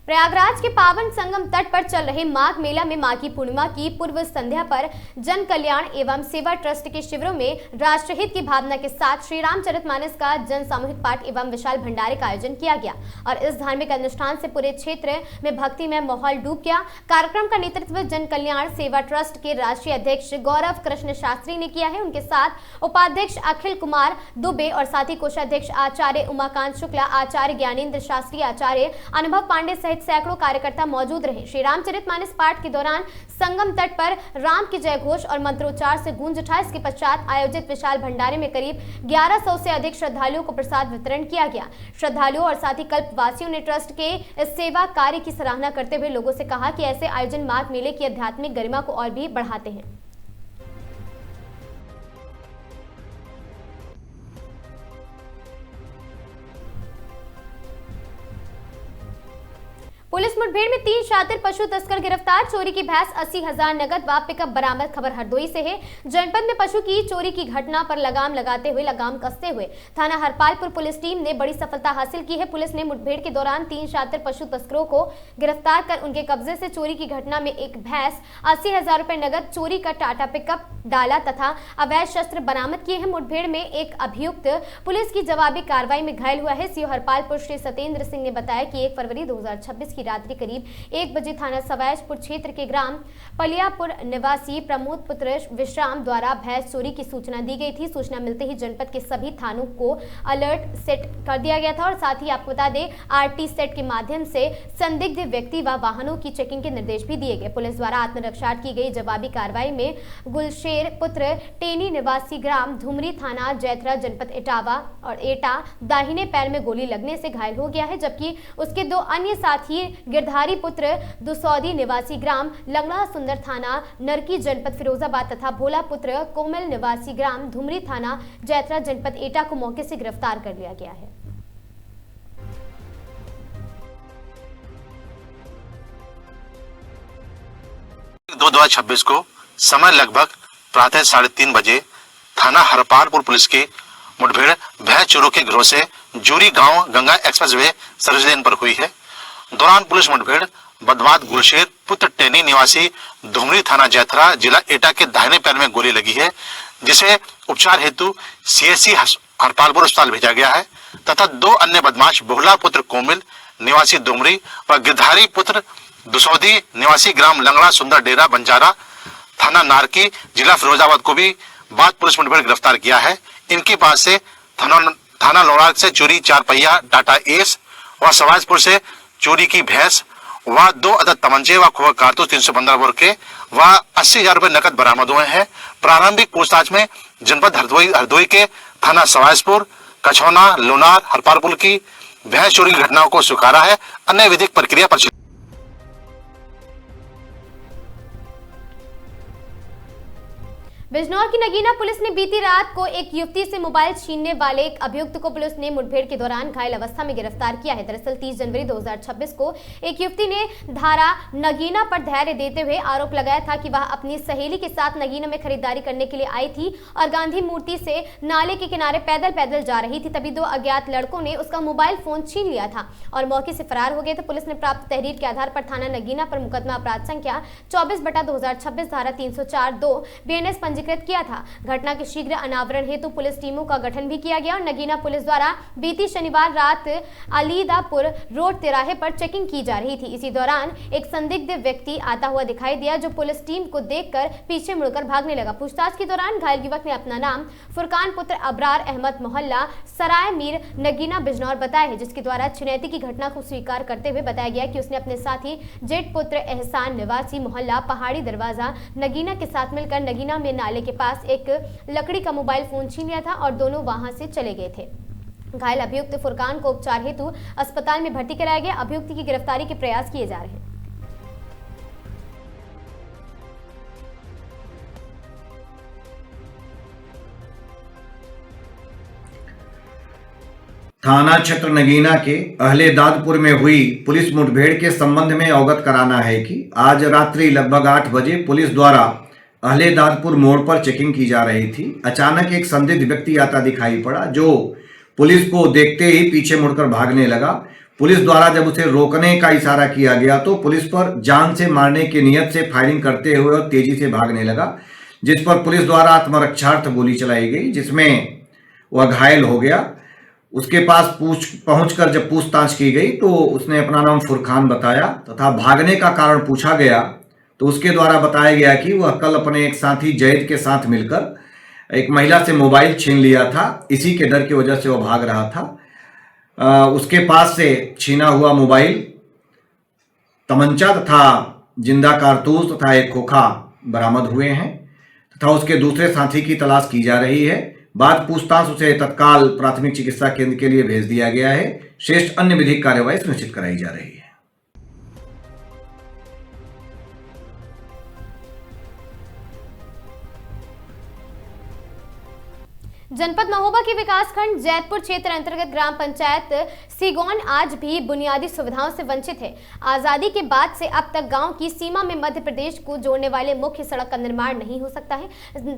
प्रयागराज के पावन संगम तट पर चल रहे माघ मेला में माघी पूर्णिमा की पूर्व संध्या पर जन कल्याण एवं सेवा ट्रस्ट के शिविरों में राष्ट्रहित की भावना के साथ श्री रामचरितमानस का जन सामूहिक पाठ एवं विशाल भंडारे का आयोजन किया गया और इस धार्मिक अनुष्ठान से पूरे क्षेत्र में भक्ति में माहौल डूब गया। कार्यक्रम का नेतृत्व जन कल्याण सेवा ट्रस्ट के राष्ट्रीय अध्यक्ष गौरव कृष्ण शास्त्री ने किया है। उनके साथ उपाध्यक्ष अखिल कुमार दुबे और साथी कोषाध्यक्ष आचार्य उमाकांत शुक्ला, आचार्य ज्ञानेन्द्र शास्त्री, आचार्य अनुभव पांडे सहित सैकड़ों कार्यकर्ता मौजूद रहे। श्री रामचरितमानस पाठ के दौरान संगम तट पर राम की जय घोष और मंत्रोच्चार से गूंज उठा। इसके पश्चात आयोजित विशाल भंडारे में करीब 1100 से अधिक श्रद्धालुओं को प्रसाद वितरण किया गया। श्रद्धालुओं और साथ ही कल्पवासियों ने ट्रस्ट के इस सेवा कार्य की सराहना करते हुए लोगों से कहा कि ऐसे आयोजन माघ मेले की आध्यात्मिक गरिमा को और भी बढ़ाते हैं। पुलिस मुठभेड़ में 3 शातिर पशु तस्कर गिरफ्तार। चोरी की भैंस, 80,000 नगद व पिकअप बरामद। खबर हरदोई से है। जनपद में पशु की चोरी की घटना पर लगाम लगाते हुए, लगाम कसते हुए थाना हरपालपुर पुलिस टीम ने बड़ी सफलता हासिल की है। पुलिस ने मुठभेड़ के दौरान 3 शातिर पशु तस्करों को गिरफ्तार कर उनके कब्जे से चोरी की घटना में एक भैंस, 80,000 रुपए नगद, चोरी का टाटा पिकअप, डाला तथा अवैध शस्त्र बरामद किए हैं। मुठभेड़ में एक अभियुक्त पुलिस की जवाबी कार्रवाई में घायल हुआ है। सीओ हरपालपुर श्री सत्येंद्र सिंह ने बताया कि 1 फरवरी 2026 की रात्रि करीब 1 बजे थाना सवैजपुर क्षेत्र के ग्राम पलियापुर निवासी प्रमोद पुत्र विश्राम द्वारा भैंस चोरी की सूचना दी गई थी। सूचना मिलते ही जनपद के सभी थानों को अलर्ट सेट कर दिया गया था और साथ ही आपको बता दें आरटी सेट के माध्यम से संदिग्ध व्यक्ति व वाहनों की चेकिंग के निर्देश भी दिए गए। पुलिस द्वारा आत्मरक्षा की गई जवाबी कार्रवाई में गुलशेर पुत्र टेनी निवासी ग्राम धुमरी थाना जैथरा जनपद इटावा और एटा दाहिने पैर में गोली लगने से घायल हो गया है, जबकि उसके 2 अन्य साथी गिरधारी पुत्र दुसौदी निवासी ग्राम लंगड़ा सुंदर थाना नरकी जनपद फिरोजाबाद तथा भोला पुत्र कोमल निवासी ग्राम धुमरी थाना जैथरा जनपद एटा को मौके से गिरफ्तार कर लिया गया है। दो 2026 को समय लगभग प्रातः 3:30 बजे थाना हरपालपुर पुलिस की मुठभेड़ भैंस चोरों के गिरोह से जूरी गांव गंगा एक्सप्रेसवे सर्विस लेन पर हुई है। दौरान पुलिस मुठभेड़ बदमाश गुलशेर पुत्र टेनी निवासी धुमरी थाना जैथरा जिला एटा के दाहिने पैर में गोली लगी है, जिसे उपचार हेतु सीएससी हरपालपुर अस्पताल भेजा गया है तथा 2 अन्य बदमाश बोहला पुत्र कोमिल निवासी दुमरी व गिरधारी पुत्र दुसौदी निवासी ग्राम लंगड़ा सुंदर डेरा बंजारा थाना नारकी जिला फिरोजाबाद को भी बाद पुलिस मुठभेड़ गिरफ्तार किया है। इनके पास से थाना लोराग से चोरी 4 पहिया टाटा एस व सवाजपुर से चोरी की भैंस व 2 अदद तमंचे व खोखा कारतूस 315 बोर के व 80,000 रुपए नकद बरामद हुए हैं। प्रारंभिक पूछताछ में जनपद हरदोई के थाना सवाजपुर, कछौना, लोनार, हरपालपुर की भैंस चोरी की घटनाओं को स्वीकारा है। अन्य विधिक प्रक्रिया पर बिजनौर की नगीना पुलिस ने बीती रात को एक युवती से मोबाइल छीनने वाले एक अभियुक्त को पुलिस ने मुठभेड़ के दौरान घायल अवस्था में गिरफ्तार किया है। दरअसल 30 जनवरी 2026 को एक युवती ने धारा नगीना पर धैर्य देते हुए आरोप लगाया था कि वह अपनी सहेली के साथ नगीना में खरीदारी करने के लिए आई थी और गांधी मूर्ति से नाले के किनारे पैदल जा रही थी। तभी 2 अज्ञात लड़कों ने उसका मोबाइल फोन छीन लिया था और मौके से फरार हो गए थे। पुलिस ने प्राप्त तहरीर के आधार पर थाना नगीना पर मुकदमा अपराध संख्या 24/2026 धारा 304(2) BNS पंजीकृत किया था। घटना के शीघ्र अनावरण हेतु पुलिस टीमों का गठन भी किया गया और नगीना पुलिस द्वारा बीती शनिवार रात अलीदापुर रोड तिराहे पर चेकिंग की जा रही थी। इसी दौरान एक संदिग्ध व्यक्ति आता हुआ दिखाई दिया जो पुलिस टीम को देखकर पीछे मुड़कर भागने लगा। पूछताछ के दौरान घायल युवक ने अपना नाम फुरकान पुत्र अबरार अहमद मोहल्ला सराय मीर नगीना बिजनौर बताया है, जिसके द्वारा छिनैती की घटना को स्वीकार करते हुए बताया गया कि उसने अपने साथी जेठ पुत्र एहसान निवासी मोहल्ला पहाड़ी दरवाजा नगीना के साथ मिलकर नगीना में नाले के पास एक लकड़ी का मोबाइल फोन छीन लिया था और दोनों वहां से चले गए थे। घायल अभियुक्त फुरकान को उपचार हेतु अस्पताल में भर्ती कराया गया। अभियुक्त की गिरफ्तारी के प्रयास किए जा रहे हैं। थाना क्षेत्र नगीना के अहलेदादपुर में हुई पुलिस मुठभेड़ के संबंध में अवगत कराना है कि आज रात्रि लगभग 8 बजे पुलिस द्वारा अहलेदादपुर मोड़ पर चेकिंग की जा रही थी। अचानक एक संदिग्ध व्यक्ति आता दिखाई पड़ा जो पुलिस को देखते ही पीछे मुड़कर भागने लगा। पुलिस द्वारा जब उसे रोकने का इशारा किया गया तो पुलिस पर जान से मारने की नियत से फायरिंग करते हुए और तेजी से भागने लगा, जिस पर पुलिस द्वारा आत्मरक्षार्थ गोली चलाई गई, जिसमें वह घायल हो गया। उसके पास पहुंचकर जब पूछताछ की गई तो उसने अपना नाम फुरकान बताया तथा भागने का कारण पूछा गया तो उसके द्वारा बताया गया कि वह कल अपने एक साथी जैद के साथ मिलकर एक महिला से मोबाइल छीन लिया था। इसी के डर की वजह से वह भाग रहा था। उसके पास से छीना हुआ मोबाइल, तमंचा तथा जिंदा कारतूस तथा एक खोखा बरामद हुए हैं तथा उसके दूसरे साथी की तलाश की जा रही है। बाद पूछताछ उसे तत्काल प्राथमिक चिकित्सा केंद्र के लिए भेज दिया गया है। शेष अन्य विधिक कार्यवाही सुनिश्चित कराई जा रही है। जनपद महोबा के विकासखंड जैतपुर क्षेत्र अंतर्गत ग्राम पंचायत सीगौन आज भी बुनियादी सुविधाओं से वंचित है। आजादी के बाद से अब तक गांव की सीमा में मध्य प्रदेश को जोड़ने वाले मुख्य सड़क का निर्माण नहीं हो सकता है।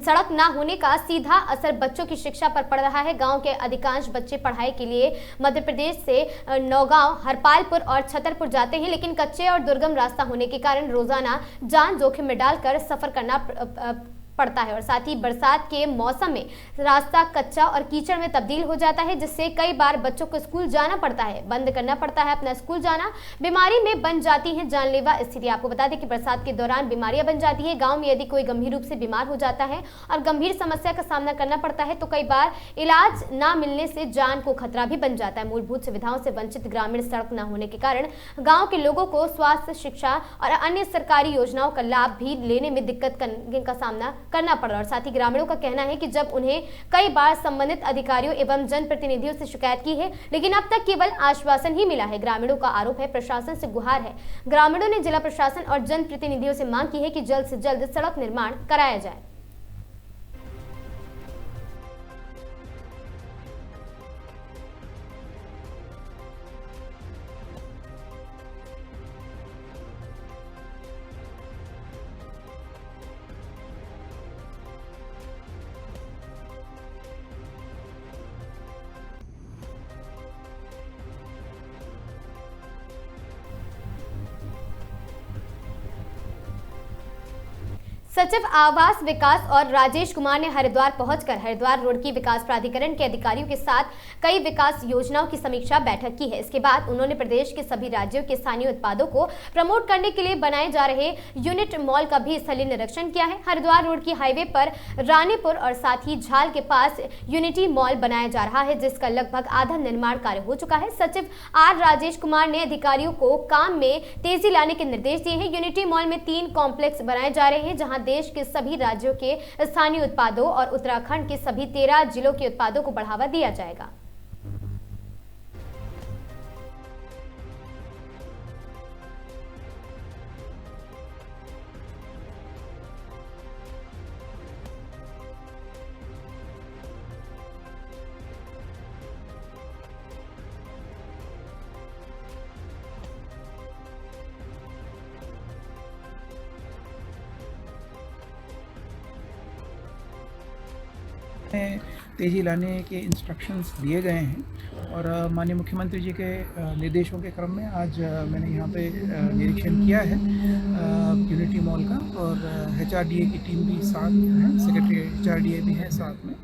सड़क न होने का सीधा असर बच्चों की शिक्षा पर पड़ रहा है। गांव के अधिकांश बच्चे पढ़ाई के लिए मध्य प्रदेश से नौगांव, हरपालपुर और छतरपुर जाते हैं, लेकिन कच्चे और दुर्गम रास्ता होने के कारण रोजाना जान जोखिम में डालकर सफर करना पड़ता है और साथ ही बरसात के मौसम में रास्ता कच्चा और कीचड़ में तब्दील हो जाता है, जिससे कई बार बच्चों को स्कूल जाना पड़ता है, बंद करना पड़ता है अपना स्कूल जाना। बीमारी में बन जाती है जानलेवा स्थिति। आपको बता दें कि बरसात के दौरान बीमारियां बन जाती है। गांव में यदि कोई गंभीर रूप से बीमार हो जाता है और गंभीर समस्या का सामना करना पड़ता है तो कई बार इलाज न मिलने से जान को खतरा भी बन जाता है। मूलभूत सुविधाओं से वंचित ग्रामीण सड़क न होने के कारण गाँव के लोगों को स्वास्थ्य, शिक्षा और अन्य सरकारी योजनाओं का लाभ भी लेने में दिक्कत का सामना करना पड़ रहा है। और साथ ही ग्रामीणों का कहना है कि जब उन्हें कई बार संबंधित अधिकारियों एवं जनप्रतिनिधियों से शिकायत की है, लेकिन अब तक केवल आश्वासन ही मिला है। ग्रामीणों का आरोप है, प्रशासन से गुहार है। ग्रामीणों ने जिला प्रशासन और जनप्रतिनिधियों से मांग की है कि जल्द से जल्द सड़क निर्माण कराया जाए। सचिव आवास विकास और राजेश कुमार ने हरिद्वार पहुंचकर हरिद्वार रोड की विकास प्राधिकरण के अधिकारियों के साथ कई विकास योजनाओं की समीक्षा बैठक की है। इसके बाद उन्होंने प्रदेश के सभी राज्यों के स्थानीय उत्पादों को प्रमोट करने के लिए बनाए जा रहे यूनिट मॉल का भी स्थलीय निरीक्षण किया है। हरिद्वार रोड की हाईवे पर रानीपुर और साथ ही झाल के पास यूनिटी मॉल बनाया जा रहा है, जिसका लगभग आधा निर्माण कार्य हो चुका है। सचिव आर राजेश कुमार ने अधिकारियों को काम में तेजी लाने के निर्देश दिए हैं। यूनिटी मॉल में 3 कॉम्प्लेक्स बनाए जा रहे हैं, जहां देश के सभी राज्यों के स्थानीय उत्पादों और उत्तराखंड के सभी 13 जिलों के उत्पादों को बढ़ावा दिया जाएगा। तेज़ी लाने के इंस्ट्रक्शंस दिए गए हैं और माननीय मुख्यमंत्री जी के निर्देशों के क्रम में आज मैंने यहाँ पे निरीक्षण किया है यूनिटी मॉल का और HRDA की टीम भी साथ है, सेक्रेटरी HRDA भी है साथ में,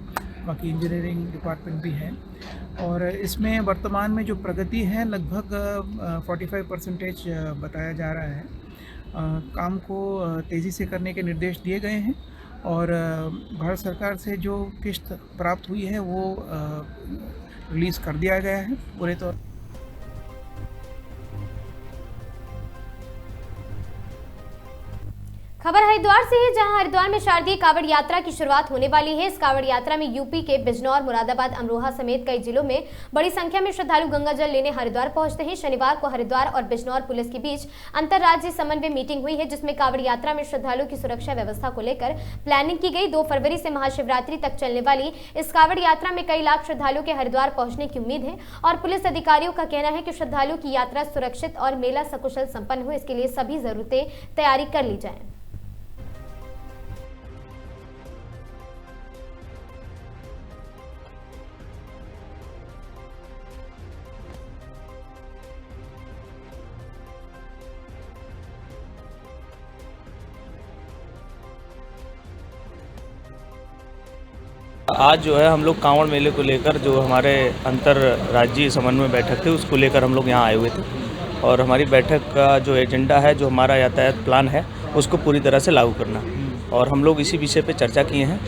बाकी इंजीनियरिंग डिपार्टमेंट भी है और इसमें वर्तमान में जो प्रगति है लगभग 45% बताया जा रहा है। काम को तेज़ी से करने के निर्देश दिए गए हैं और भारत सरकार से जो किस्त प्राप्त हुई है वो रिलीज़ कर दिया गया है पूरे तौर। खबर हरिद्वार से है, जहां हरिद्वार में शारदीय कावड़ यात्रा की शुरुआत होने वाली है। इस कावड़ यात्रा में यूपी के बिजनौर, मुरादाबाद, अमरोहा समेत कई जिलों में बड़ी संख्या में श्रद्धालु गंगा जल लेने हरिद्वार पहुंचते हैं। शनिवार को हरिद्वार और बिजनौर पुलिस के बीच अंतर्राज्यीय समन्वय मीटिंग हुई है, जिसमें कावड़ यात्रा में श्रद्धालुओं की सुरक्षा व्यवस्था को लेकर प्लानिंग की गई। 2 फरवरी से महाशिवरात्रि तक चलने वाली इस कावड़ यात्रा में कई लाख श्रद्धालुओं के हरिद्वार पहुंचने की उम्मीद है और पुलिस अधिकारियों का कहना है कि श्रद्धालुओं की यात्रा सुरक्षित और मेला सकुशल संपन्न हो, इसके लिए सभी जरूरतें तैयारी कर ली जाए। आज जो है हम लोग कांवड़ मेले को लेकर जो हमारे अंतर राज्यीय समन्वय बैठक थी उसको लेकर हम लोग यहाँ आए हुए थे और हमारी बैठक का जो एजेंडा है, जो हमारा यातायात प्लान है, उसको पूरी तरह से लागू करना और हम लोग इसी विषय पे चर्चा किए हैं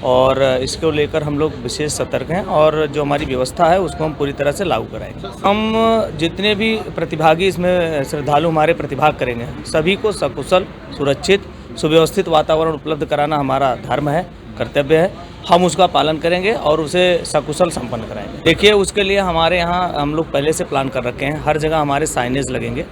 और इसको लेकर हम लोग विशेष सतर्क हैं और जो हमारी व्यवस्था है उसको हम पूरी तरह से लागू कराएंगे। हम जितने भी प्रतिभागी इसमें श्रद्धालु हमारे प्रतिभाग करेंगे, सभी को सकुशल, सुरक्षित, सुव्यवस्थित वातावरण उपलब्ध कराना हमारा धर्म है, कर्तव्य है। हम उसका पालन करेंगे और उसे सकुशल संपन्न कराएंगे। देखिए, उसके लिए हमारे यहाँ हम लोग पहले से प्लान कर रखे हैं। हर जगह हमारे साइनेज लगेंगे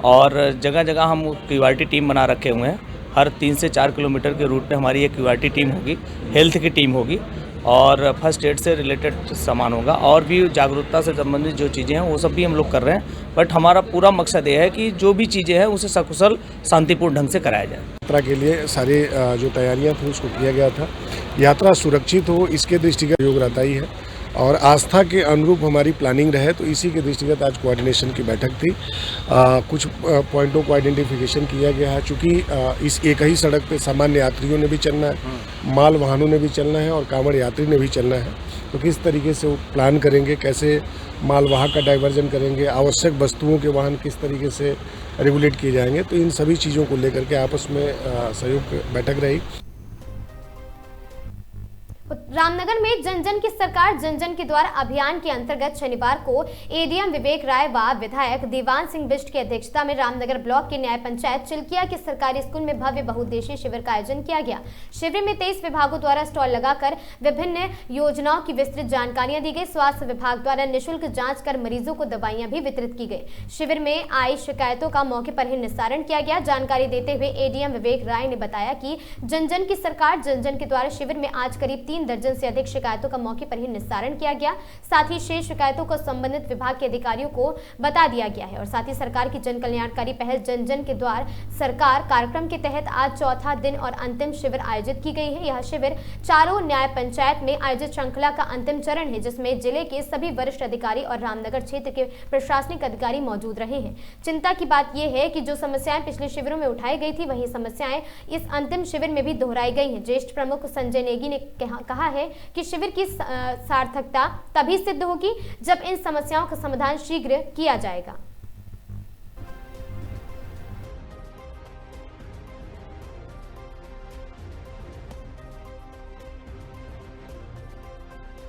और जगह जगह हम QRT टीम बना रखे हुए हैं। हर 3 से 4 किलोमीटर के रूट पे हमारी एक QRT टीम होगी, हेल्थ की टीम होगी और फर्स्ट एड से रिलेटेड सामान होगा और भी जागरूकता से संबंधित जो चीज़ें हैं वो सब भी हम लोग कर रहे हैं। बट हमारा पूरा मकसद ये है कि जो भी चीज़ें हैं उसे सकुशल, शांतिपूर्ण ढंग से कराया जाए। यात्रा के लिए सारे जो तैयारियां थी उसको किया गया था। यात्रा सुरक्षित हो इसके दृष्टिगत योग रहता ही है और आस्था के अनुरूप हमारी प्लानिंग रहे, तो इसी के दृष्टिगत आज कोऑर्डिनेशन की बैठक थी। कुछ पॉइंटों को आइडेंटिफिकेशन किया गया है। चूँकि इस एक ही सड़क पे सामान्य यात्रियों ने भी चलना है, माल वाहनों ने भी चलना है और कांवड़ यात्री ने भी चलना है, तो किस तरीके से वो प्लान करेंगे, कैसे माल वाहक का डाइवर्जन करेंगे, आवश्यक वस्तुओं के वाहन किस तरीके से रेगुलेट किए जाएंगे, तो इन सभी चीज़ों को लेकर के आपस में सहयोग बैठक रही। रामनगर में जन जन की सरकार जन जन के द्वारा अभियान के अंतर्गत शनिवार को ADM विवेक राय व विधायक दीवान सिंह बिष्ट की अध्यक्षता में रामनगर ब्लॉक के न्याय पंचायत चिल्किया के सरकारी स्कूल में भव्य बहुउद्देशीय शिविर का आयोजन किया गया। शिविर में 23 विभागों द्वारा स्टॉल लगाकर विभिन्न योजनाओं की विस्तृत जानकारियां दी गई। स्वास्थ्य विभाग द्वारा निःशुल्क जाँच कर मरीजों को दवाइयां भी वितरित की गई। शिविर में आई शिकायतों का मौके पर ही निस्तारण किया गया। जानकारी देते हुए ADM विवेक राय ने बताया कि जन जन की सरकार जन जन के द्वारा शिविर में आज करीब 3 दर्जन दर्जन से अधिक शिकायतों का मौके पर ही निस्तारण किया गया। साथ ही शेष शिकायतों को संबंधित विभाग के अधिकारियों को बता दिया गया है। और साथ ही सरकार की जन कल्याणकारी पहल जन जन के द्वार सरकार कार्यक्रम के तहत आज चौथा दिन और अंतिम शिविर आयोजित की गई है। यह शिविर चारों न्याय पंचायत में आयोजित श्रृंखला का अंतिम चरण है, जिसमें जिले के सभी वरिष्ठ अधिकारी और रामनगर क्षेत्र के प्रशासनिक अधिकारी मौजूद रहे हैं। चिंता की बात यह है कि जो समस्याएं पिछले शिविरों में उठाई गई थी, वही समस्याएं इस अंतिम शिविर में भी दोहराई गई हैं। ज्येष्ठ प्रमुख संजय नेगी ने कहा है कि शिविर की सार्थकता तभी सिद्ध होगी जब इन समस्याओं का समाधान शीघ्र किया जाएगा।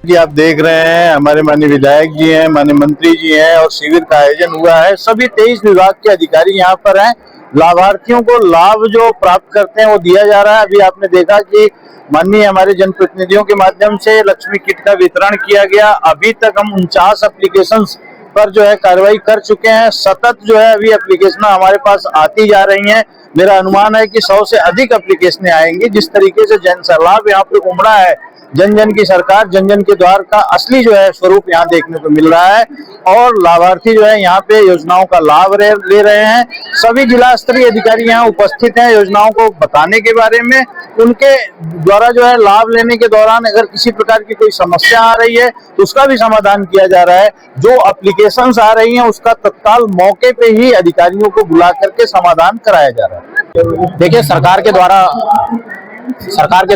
कि आप देख रहे हैं हमारे माननीय विधायक जी हैं, माननीय मंत्री जी हैं और शिविर का आयोजन हुआ है। सभी 23 विभाग के अधिकारी यहाँ पर हैं। लाभार्थियों को लाभ जो प्राप्त करते हैं वो दिया जा रहा है। अभी आपने देखा कि माननीय हमारे जनप्रतिनिधियों के माध्यम से लक्ष्मी किट का वितरण किया गया। अभी तक हम 49 एप्लीकेशंस पर जो है कार्रवाई कर चुके हैं। सतत जो है अभी एप्लीकेशन हमारे पास आती जा रही हैं। मेरा अनुमान है कि 100 से अधिक एप्लीकेशन आएंगी। जिस तरीके से जन सैलाब यहाँ पे उमड़ा है, जन जन की सरकार जन जन के द्वार का असली जो है स्वरूप यहाँ देखने को मिल रहा है और लाभार्थी जो है यहाँ पे योजनाओं का लाभ ले रहे हैं। सभी जिला स्तरीय अधिकारी यहाँ उपस्थित हैं योजनाओं को बताने के बारे में। उनके द्वारा जो है लाभ लेने के दौरान अगर किसी प्रकार की कोई समस्या आ रही है तो उसका भी समाधान किया जा रहा है। जो एप्लीकेशंस आ रही हैं उसका तत्काल मौके पे ही अधिकारियों को बुला करके समाधान कराया जा रहा है। देखिए, सरकार के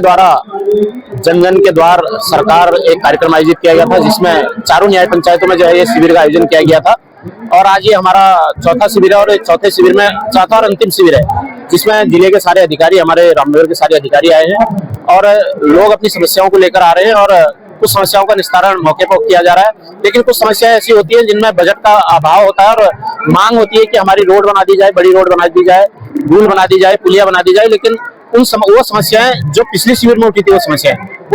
द्वारा जन जन के द्वार सरकार एक कार्यक्रम आयोजित किया गया था, जिसमें चारों न्याय पंचायतों में जो है ये शिविर का आयोजन किया गया था। और आज ये हमारा चौथा शिविर है और चौथे शिविर में चौथा और अंतिम शिविर है, जिसमें जिले के सारे अधिकारी, हमारे रामनगर के सारे अधिकारी आए हैं और लोग अपनी समस्याओं को लेकर आ रहे हैं और कुछ समस्याओं का निस्तारण मौके पर किया जा रहा है। लेकिन कुछ समस्याएं ऐसी होती है जिनमें बजट का अभाव होता है और मांग होती है कि हमारी रोड बना दी जाए, बड़ी रोड बना दी जाए, पुल बना दी जाए, पुलिया बना दी जाए। लेकिन वो समस्याएं जो पिछले शिविर में उठी थी वो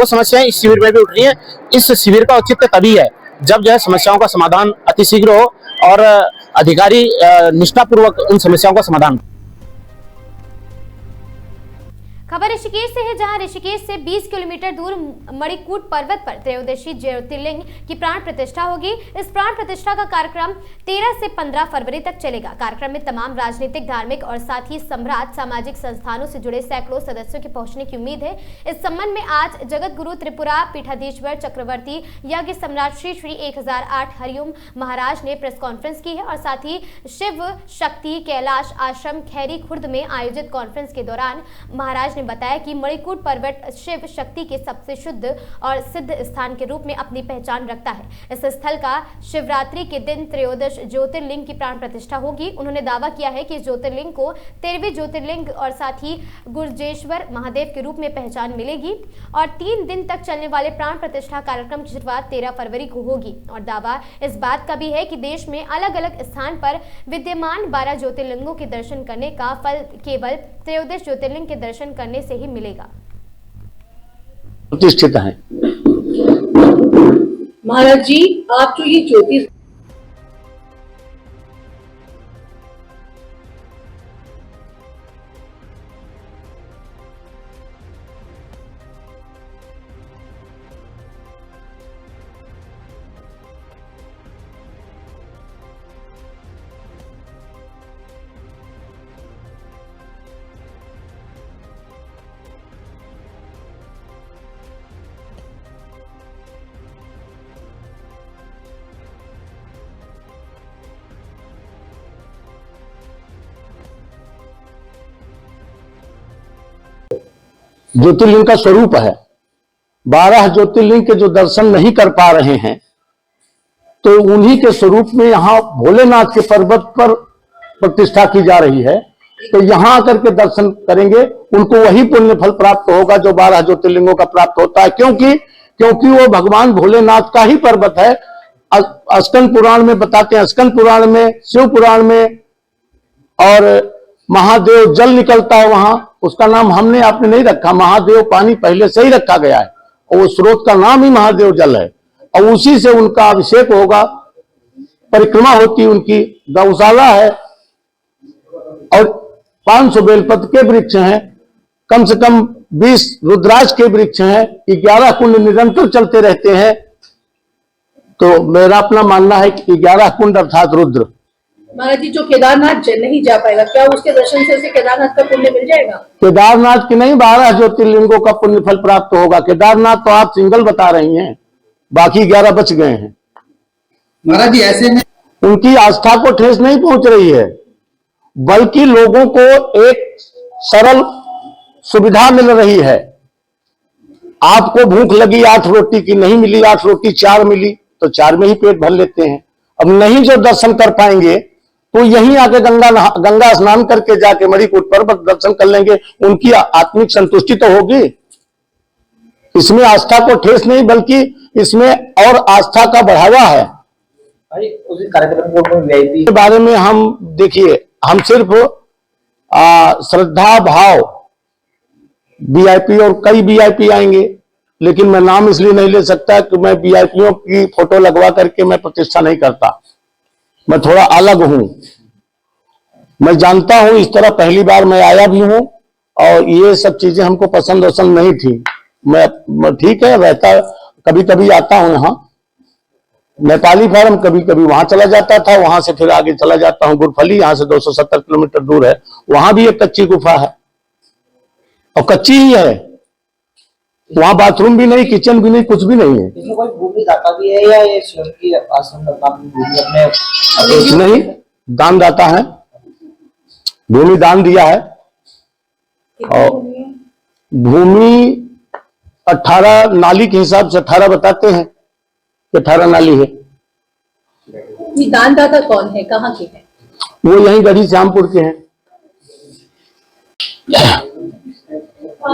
समस्याएं इस शिविर में भी उठ रही हैं। इस शिविर का औचित्य तभी है जब जो है समस्याओं का समाधान अतिशीघ्र हो और अधिकारी निष्ठापूर्वक उन समस्याओं का समाधान। खबर ऋषिकेश से है, जहां ऋषिकेश से 20 किलोमीटर दूर मणिकूट पर्वत पर त्रयोदशी ज्योतिर्लिंग की प्राण प्रतिष्ठा होगी। इस प्राण प्रतिष्ठा का कार्यक्रम 13 से 15 फरवरी तक चलेगा। कार्यक्रम में तमाम राजनीतिक, धार्मिक और साथ ही सम्राट सामाजिक संस्थानों से जुड़े सैकड़ों सदस्यों के पहुंचने की उम्मीद है। इस संबंध में आज जगत गुरु त्रिपुरा पीठाधीश्वर चक्रवर्ती यज्ञ सम्राट श्री श्री 1008 हरिओम महाराज ने प्रेस कॉन्फ्रेंस की है और साथ ही शिव शक्ति कैलाश आश्रम खैरी खुर्द में आयोजित कॉन्फ्रेंस के दौरान महाराज बताया कि मणिकूट पर्वत शिव शक्ति के सबसे शुद्ध और सिद्ध स्थान के रूप में अपनी पहचान रखता है। इस स्थल का शिवरात्रि के दिन त्रयोदश ज्योतिर्लिंग की प्राण प्रतिष्ठा होगी। उन्होंने दावा किया है कि ज्योतिर्लिंग को 13वें ज्योतिर्लिंग और साथ ही गुर्जेश्वर महादेव के रूप में पहचान मिलेगी और 3 दिन तक चलने वाले प्राण प्रतिष्ठा कार्यक्रम की शुरुआत 13 फरवरी को होगी। और दावा इस बात का भी है कि देश में अलग अलग स्थान पर विद्यमान 12 ज्योतिर्लिंगों के दर्शन करने का फल केवल त्रयोदश ज्योतिर्लिंग के दर्शन करने से ही मिलेगा। प्रतिष्ठित है महाराज जी, आप जो ये ज्योतिष ज्योतिर्लिंग का स्वरूप है। 12 ज्योतिर्लिंग के जो दर्शन नहीं कर पा रहे हैं तो उन्हीं के स्वरूप में यहाँ भोलेनाथ के पर्वत पर प्रतिष्ठा की जा रही है। तो यहाँ आकर के दर्शन करेंगे, उनको वही पुण्य फल प्राप्त होगा जो 12 ज्योतिर्लिंगों का प्राप्त होता है, क्योंकि वो भगवान भोलेनाथ का ही पर्वत है। स्कंद पुराण में बताते हैं, स्कंद पुराण में, शिव पुराण में, और महादेव जल निकलता है वहां, उसका नाम हमने आपने नहीं रखा, महादेव पानी पहले से ही रखा गया है और वो स्रोत का नाम ही महादेव जल है और उसी से उनका अभिषेक होगा। परिक्रमा होती, उनकी गौशाला है और 500 बेलपत्र के वृक्ष हैं। कम से कम 20 रुद्राक्ष के वृक्ष हैं, 11 कुंड निरंतर चलते रहते हैं। तो मेरा अपना मानना है कि 11 कुंड अर्थात रुद्र। महाराज जी, जो केदारनाथ नहीं जा पाएगा, क्या उसके दर्शन से उसे केदारनाथ का पुण्य मिल जाएगा? केदारनाथ की नहीं, 12 ज्योतिर्लिंगों का पुण्य फल प्राप्त होगा। केदारनाथ तो आप सिंगल बता रही हैं, बाकी 11 बच गए हैं। महाराज जी, ऐसे में उनकी आस्था को ठेस नहीं पहुंच रही है, बल्कि लोगों को एक सरल सुविधा मिल रही है। आपको भूख लगी 8 रोटी की, नहीं मिली 8 रोटी 4 मिली, तो 4 में ही पेट भर लेते हैं। अब नहीं जो दर्शन कर पाएंगे तो यहीं आके गंगा स्नान करके जाके मणिकूट पर्वत दर्शन कर लेंगे, उनकी आत्मिक संतुष्टि तो होगी। इसमें आस्था को ठेस नहीं, बल्कि इसमें और आस्था का बढ़ावा है। उस कार्यक्रम के बारे में हम देखिए, हम सिर्फ श्रद्धा भाव वीआईपी और कई वीआईपी आएंगे, लेकिन मैं नाम इसलिए नहीं ले सकता कि मैं वीआईपीओ की फोटो लगवा करके मैं प्रतिष्ठा नहीं करता। मैं थोड़ा अलग हूं, मैं जानता हूं इस तरह, पहली बार मैं आया भी हूं और ये सब चीजें हमको पसंद नहीं थी। मैं ठीक है, रहता कभी कभी आता हूं यहाँ नेपाली फार्म, कभी कभी वहां चला जाता था, वहां से फिर आगे चला जाता हूं गुरफली, यहाँ से 270 किलोमीटर दूर है, वहां भी एक कच्ची गुफा है और कच्ची ही है, वहां बाथरूम भी नहीं, किचन भी नहीं, कुछ भी नहीं है। इसमें कोई भूमि दाता भी है या ये स्वयं की आश्रम का भूमि अपने नहीं, दान दाता है, भूमि दान दिया है। और भूमि 18 नाली के हिसाब से 18 बताते हैं कि 18 नाली है। ये दानदाता कौन है, कहाँ के हैं? वो यहीं गढ़ी श्यामपुर के हैं।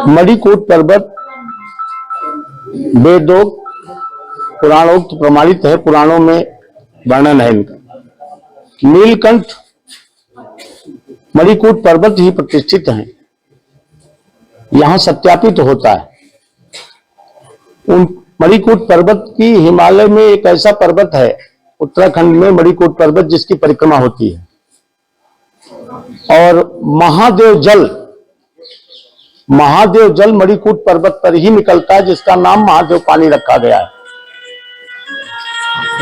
मणिकूट पर्वत वेदोक्त पुराणोक्त प्रमाणित है, पुराणों में वर्णन है इनका। नीलकंठ मणिकूट पर्वत ही प्रतिष्ठित हैं, यहां सत्यापित होता है। उन मणिकूट पर्वत की हिमालय में एक ऐसा पर्वत है उत्तराखंड में, मणिकूट पर्वत, जिसकी परिक्रमा होती है। और महादेव जल मणिकूट पर्वत पर ही निकलता है, जिसका नाम महादेव पानी रखा गया है।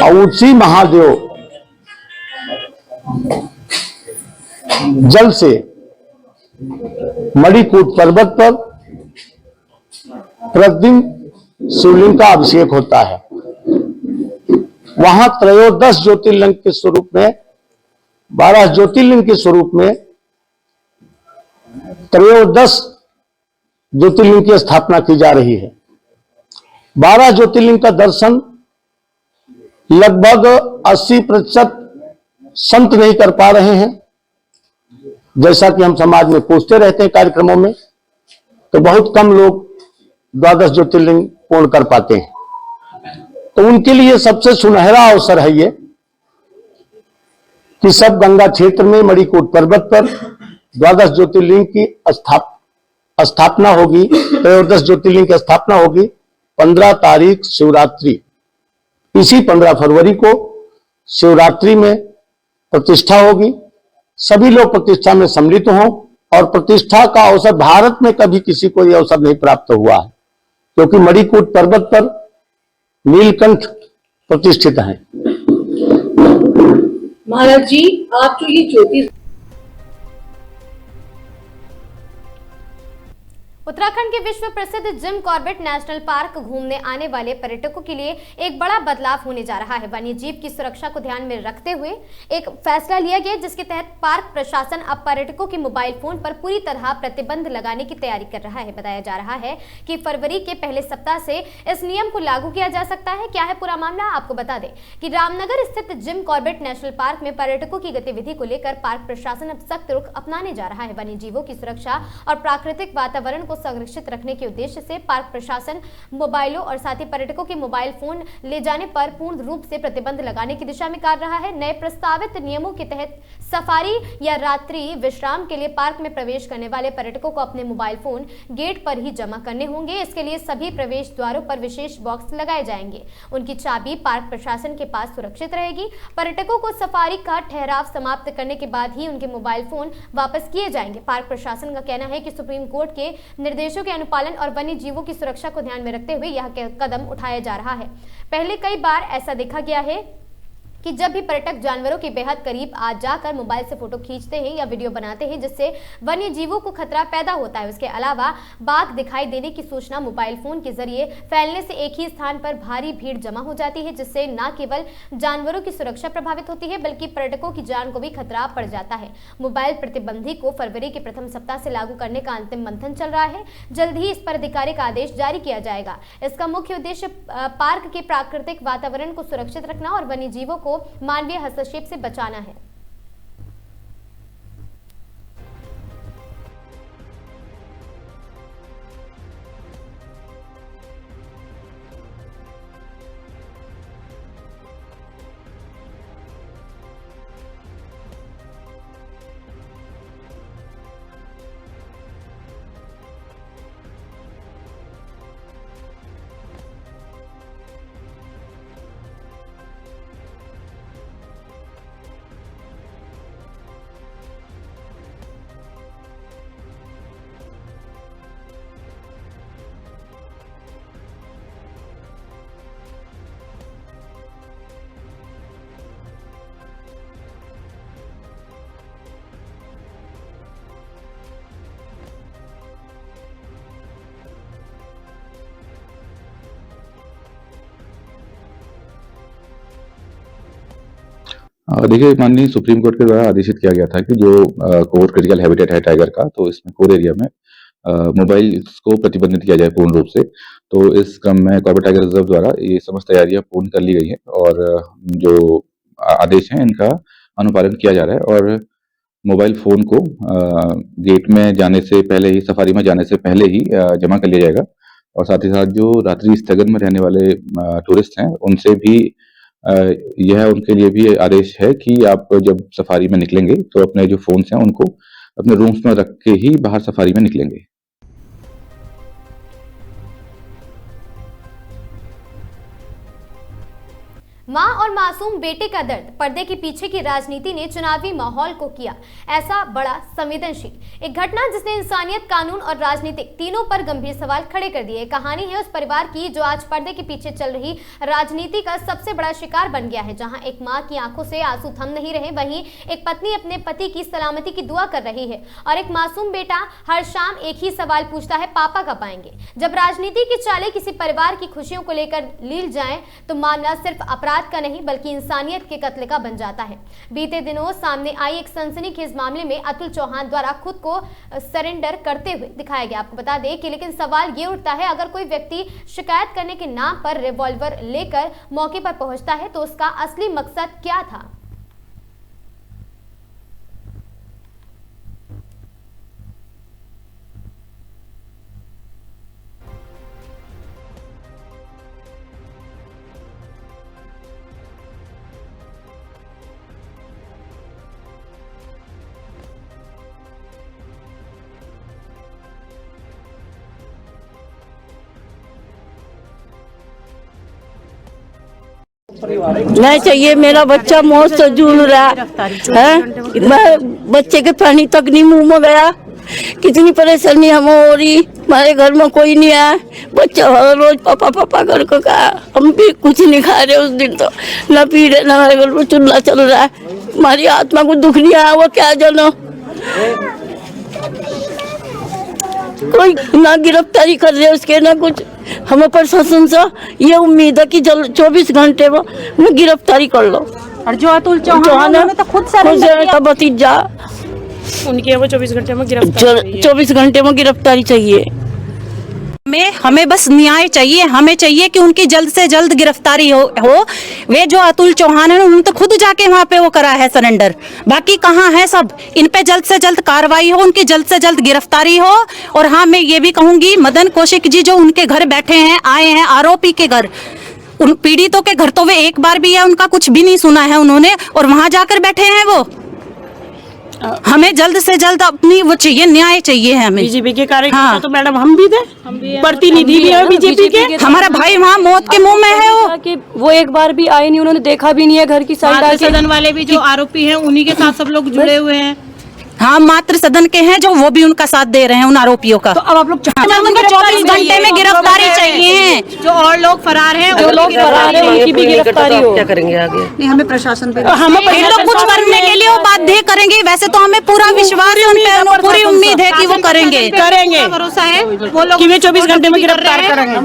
और उसी महादेव जल से मणिकूट पर्वत पर प्रतिदिन शिवलिंग का अभिषेक होता है। वहां 13 ज्योतिर्लिंग के स्वरूप में, 12 ज्योतिर्लिंग के स्वरूप में 13 ज्योतिर्लिंग की स्थापना की जा रही है। 12 ज्योतिर्लिंग का दर्शन लगभग 80% संत नहीं कर पा रहे हैं। जैसा कि हम समाज में पूछते रहते हैं कार्यक्रमों में, तो बहुत कम लोग 12 ज्योतिर्लिंग पूर्ण कर पाते हैं। तो उनके लिए सबसे सुनहरा अवसर है ये कि सब गंगा क्षेत्र में मणिकूट पर्वत पर 12 ज्योतिर्लिंग की स्थापना होगी। 13 ज्योतिर्लिंग की स्थापना होगी 15 तारीख शिवरात्रि। इसी 15 फरवरी को शिवरात्रि में प्रतिष्ठा होगी। सभी लोग प्रतिष्ठा में सम्मिलित हों, और प्रतिष्ठा का अवसर भारत में कभी किसी को यह अवसर नहीं प्राप्त हुआ है, क्योंकि मणिकूट पर्वत पर नीलकंठ प्रतिष्ठित हैं। महाराज जी, आप जो ये ज्योतिष उत्तराखंड के विश्व प्रसिद्ध जिम कॉर्बेट नेशनल पार्क घूमने आने वाले पर्यटकों के लिए एक बड़ा बदलाव होने जा रहा है। वन्य जीव की सुरक्षा को ध्यान में रखते हुए एक फैसला लिया गया, जिसके तहत पार्क प्रशासन अब पर्यटकों के मोबाइल फोन पर पूरी तरह प्रतिबंध लगाने की तैयारी कर रहा है। बताया जा रहा है कि फरवरी के पहले सप्ताह से इस नियम को लागू किया जा सकता है। क्या है पूरा मामला, आपको बता दें कि रामनगर स्थित जिम कॉर्बेट नेशनल पार्क में पर्यटकों की गतिविधि को लेकर पार्क प्रशासन अब सख्त रुख अपनाने जा रहा है। वन्य जीवों की सुरक्षा और प्राकृतिक वातावरण को संरक्षित रखने के उद्देश्य से पार्क प्रशासन मोबाइलों और साथ ही पर्यटकों के मोबाइल फोन ले जाने पर पूर्ण रूप से प्रतिबंध लगाने की दिशा में कार्य रहा है। नए प्रस्तावित नियमों के तहत सफारी या रात्रि विश्राम के लिए पार्क में प्रवेश करने वाले पर्यटकों को अपने मोबाइल फोन गेट पर ही जमा करने होंगे। इसके लिए सभी प्रवेश द्वारों पर विशेष बॉक्स लगाए जाएंगे। उनकी चाबी पार्क प्रशासन के पास सुरक्षित रहेगी। पर्यटकों को सफारी का ठहराव समाप्त करने के बाद ही उनके मोबाइल फोन वापस किए जाएंगे। पार्क प्रशासन का कहना है कि सुप्रीम कोर्ट के निर्देशों के अनुपालन और वन्य जीवों की सुरक्षा को ध्यान में रखते हुए यह कदम उठाया जा रहा है। पहले कई बार ऐसा देखा गया है कि जब भी पर्यटक जानवरों के बेहद करीब आ जाकर मोबाइल से फोटो खींचते हैं या वीडियो बनाते हैं, जिससे वन्य जीवों को खतरा पैदा होता है। उसके अलावा बाघ दिखाई देने की सूचना मोबाइल फोन के जरिए फैलने से एक ही स्थान पर भारी भीड़ जमा हो जाती है, जिससे न केवल जानवरों की सुरक्षा प्रभावित होती है बल्कि पर्यटकों की जान को भी खतरा पड़ जाता है। मोबाइल प्रतिबंधी को फरवरी के प्रथम सप्ताह से लागू करने का अंतिम मंथन चल रहा है। जल्द ही इस पर आधिकारिक आदेश जारी किया जाएगा। इसका मुख्य उद्देश्य पार्क के प्राकृतिक वातावरण को सुरक्षित रखना और वन्य जीवों को मानवीय हस्तक्षेप से बचाना है। देखिए, माननीय सुप्रीम कोर्ट के द्वारा आदेशित किया गया था कि जो कोर क्रिटिकल हैबिटेट है टाइगर का, तो इसमें कोर एरिया में मोबाइल को प्रतिबंधित किया जाए पूर्ण रूप से। तो इस क्रम में कॉर्बेट टाइगर रिजर्व द्वारा ये समस्त तैयारियां पूर्ण कर ली गई हैं और जो आदेश हैं इनका अनुपालन किया जा रहा है और मोबाइल फ़ोन को गेट में जाने से पहले ही, सफारी में जाने से पहले ही जमा कर लिया जाएगा। और साथ ही साथ जो रात्रि स्थगन में रहने वाले टूरिस्ट हैं उनसे भी यह उनके लिए भी आदेश है कि आप जब सफारी में निकलेंगे तो अपने जो फ़ोन्स हैं उनको अपने रूम्स में रख के ही बाहर सफारी में निकलेंगे। मां और मासूम बेटे का दर्द, पर्दे के पीछे की राजनीति ने चुनावी माहौल को किया ऐसा बड़ा संवेदनशील। एक घटना जिसने इंसानियत, कानून और राजनीति तीनों पर गंभीर सवाल खड़े कर दिए। कहानी है उस परिवार की जो आज पर्दे के पीछे चल रही राजनीति का सबसे बड़ा शिकार बन गया है। जहां एक मां की आंखों से आंसू थम नहीं रहे, वहीं एक पत्नी अपने पति की सलामती की दुआ कर रही है और एक मासूम बेटा हर शाम एक ही सवाल पूछता है, पापा कब आएंगे। जब राजनीति की चालें किसी परिवार की खुशियों को लेकर लील जाएं तो मामला सिर्फ अपराध का नहीं बल्कि इंसानियत के कत्ल का बन जाता है। बीते दिनों सामने आई एक सनसनीखेज मामले में अतुल चौहान द्वारा खुद को सरेंडर करते हुए दिखाया गया। आपको बता दें कि लेकिन सवाल ये उठता है, अगर कोई व्यक्ति शिकायत करने के नाम पर रिवॉल्वर लेकर मौके पर पहुंचता है तो उसका असली मकसद क्या था। नहीं चाहिए, मेरा बच्चा मौत से जूझ रहा है। मैं बच्चे के पानी तक नहीं मुंह में गया। कितनी परेशानी हमें हो रही, हमारे घर में कोई नहीं आया। बच्चा हर रोज पापा पापा कर को कहा, हम भी कुछ नहीं खा रहे। उस दिन तो न पी रहे, न हमारे घर में चूल्हा चल रहा है। हमारी आत्मा को दुख नहीं आया, वो क्या जानो। कोई ना गिरफ्तारी कर रहे उसके, ना कुछ। हमें प्रशासन से ये उम्मीद है कि जल्द 24 घंटे में गिरफ्तारी कर लो। और जो अतुल चौहान है तो खुद सरेंडर भतीजा, उनकी वो 24 घंटे में गिरफ्तारी 24 घंटे में गिरफ्तारी चाहिए। हमें बस न्याय चाहिए। हमें चाहिए कि उनकी जल्द से जल्द गिरफ्तारी हो। वे जो अतुल चौहान है उन्होंने तो खुद जाके वहाँ पे वो करा है सरेंडर। बाकी कहाँ है सब, इन पे जल्द से जल्द कार्रवाई हो, उनकी जल्द से जल्द गिरफ्तारी हो। और हाँ, मैं ये भी कहूंगी, मदन कौशिक जी जो उनके घर बैठे हैं, आए हैं आरोपी के घर, उन पीड़ितों के घर तो वे एक बार भी है उनका कुछ भी नहीं सुना है उन्होंने, और वहां जाकर बैठे हैं वो। हमें जल्द से जल्द अपनी वो चाहिए, न्याय चाहिए हमें। बीजेपी के कार्यकर्ता तो मैडम हम भी थे, प्रतिनिधि भी है बीजेपी के। हमारा भाई वहाँ मौत के मुंह में है। कि वो एक बार भी आए नहीं, उन्होंने देखा भी नहीं है घर की साइड। सदन वाले भी जो आरोपी हैं उन्हीं के साथ सब लोग जुड़े हुए हैं। हाँ, मात्र सदन के हैं जो वो भी उनका साथ दे रहे हैं उन आरोपियों का। तो अब आप लोग 24 घंटे में गिरफ्तारी चाहिए। जो और लोग फरार हैं, जो लोग फरार हैं उनकी भी गिरफ्तारी हो। क्या करेंगे आगे? नहीं, हमें प्रशासन पे ये लोग कुछ करने के लिए वो बाध्य करेंगे। वैसे तो हमें पूरा विश्वास है उन पे, पूरी उम्मीद है कि वो करेंगे। भरोसा है वो लोग कि वे 24 घंटे में गिरफ्तार करेंगे।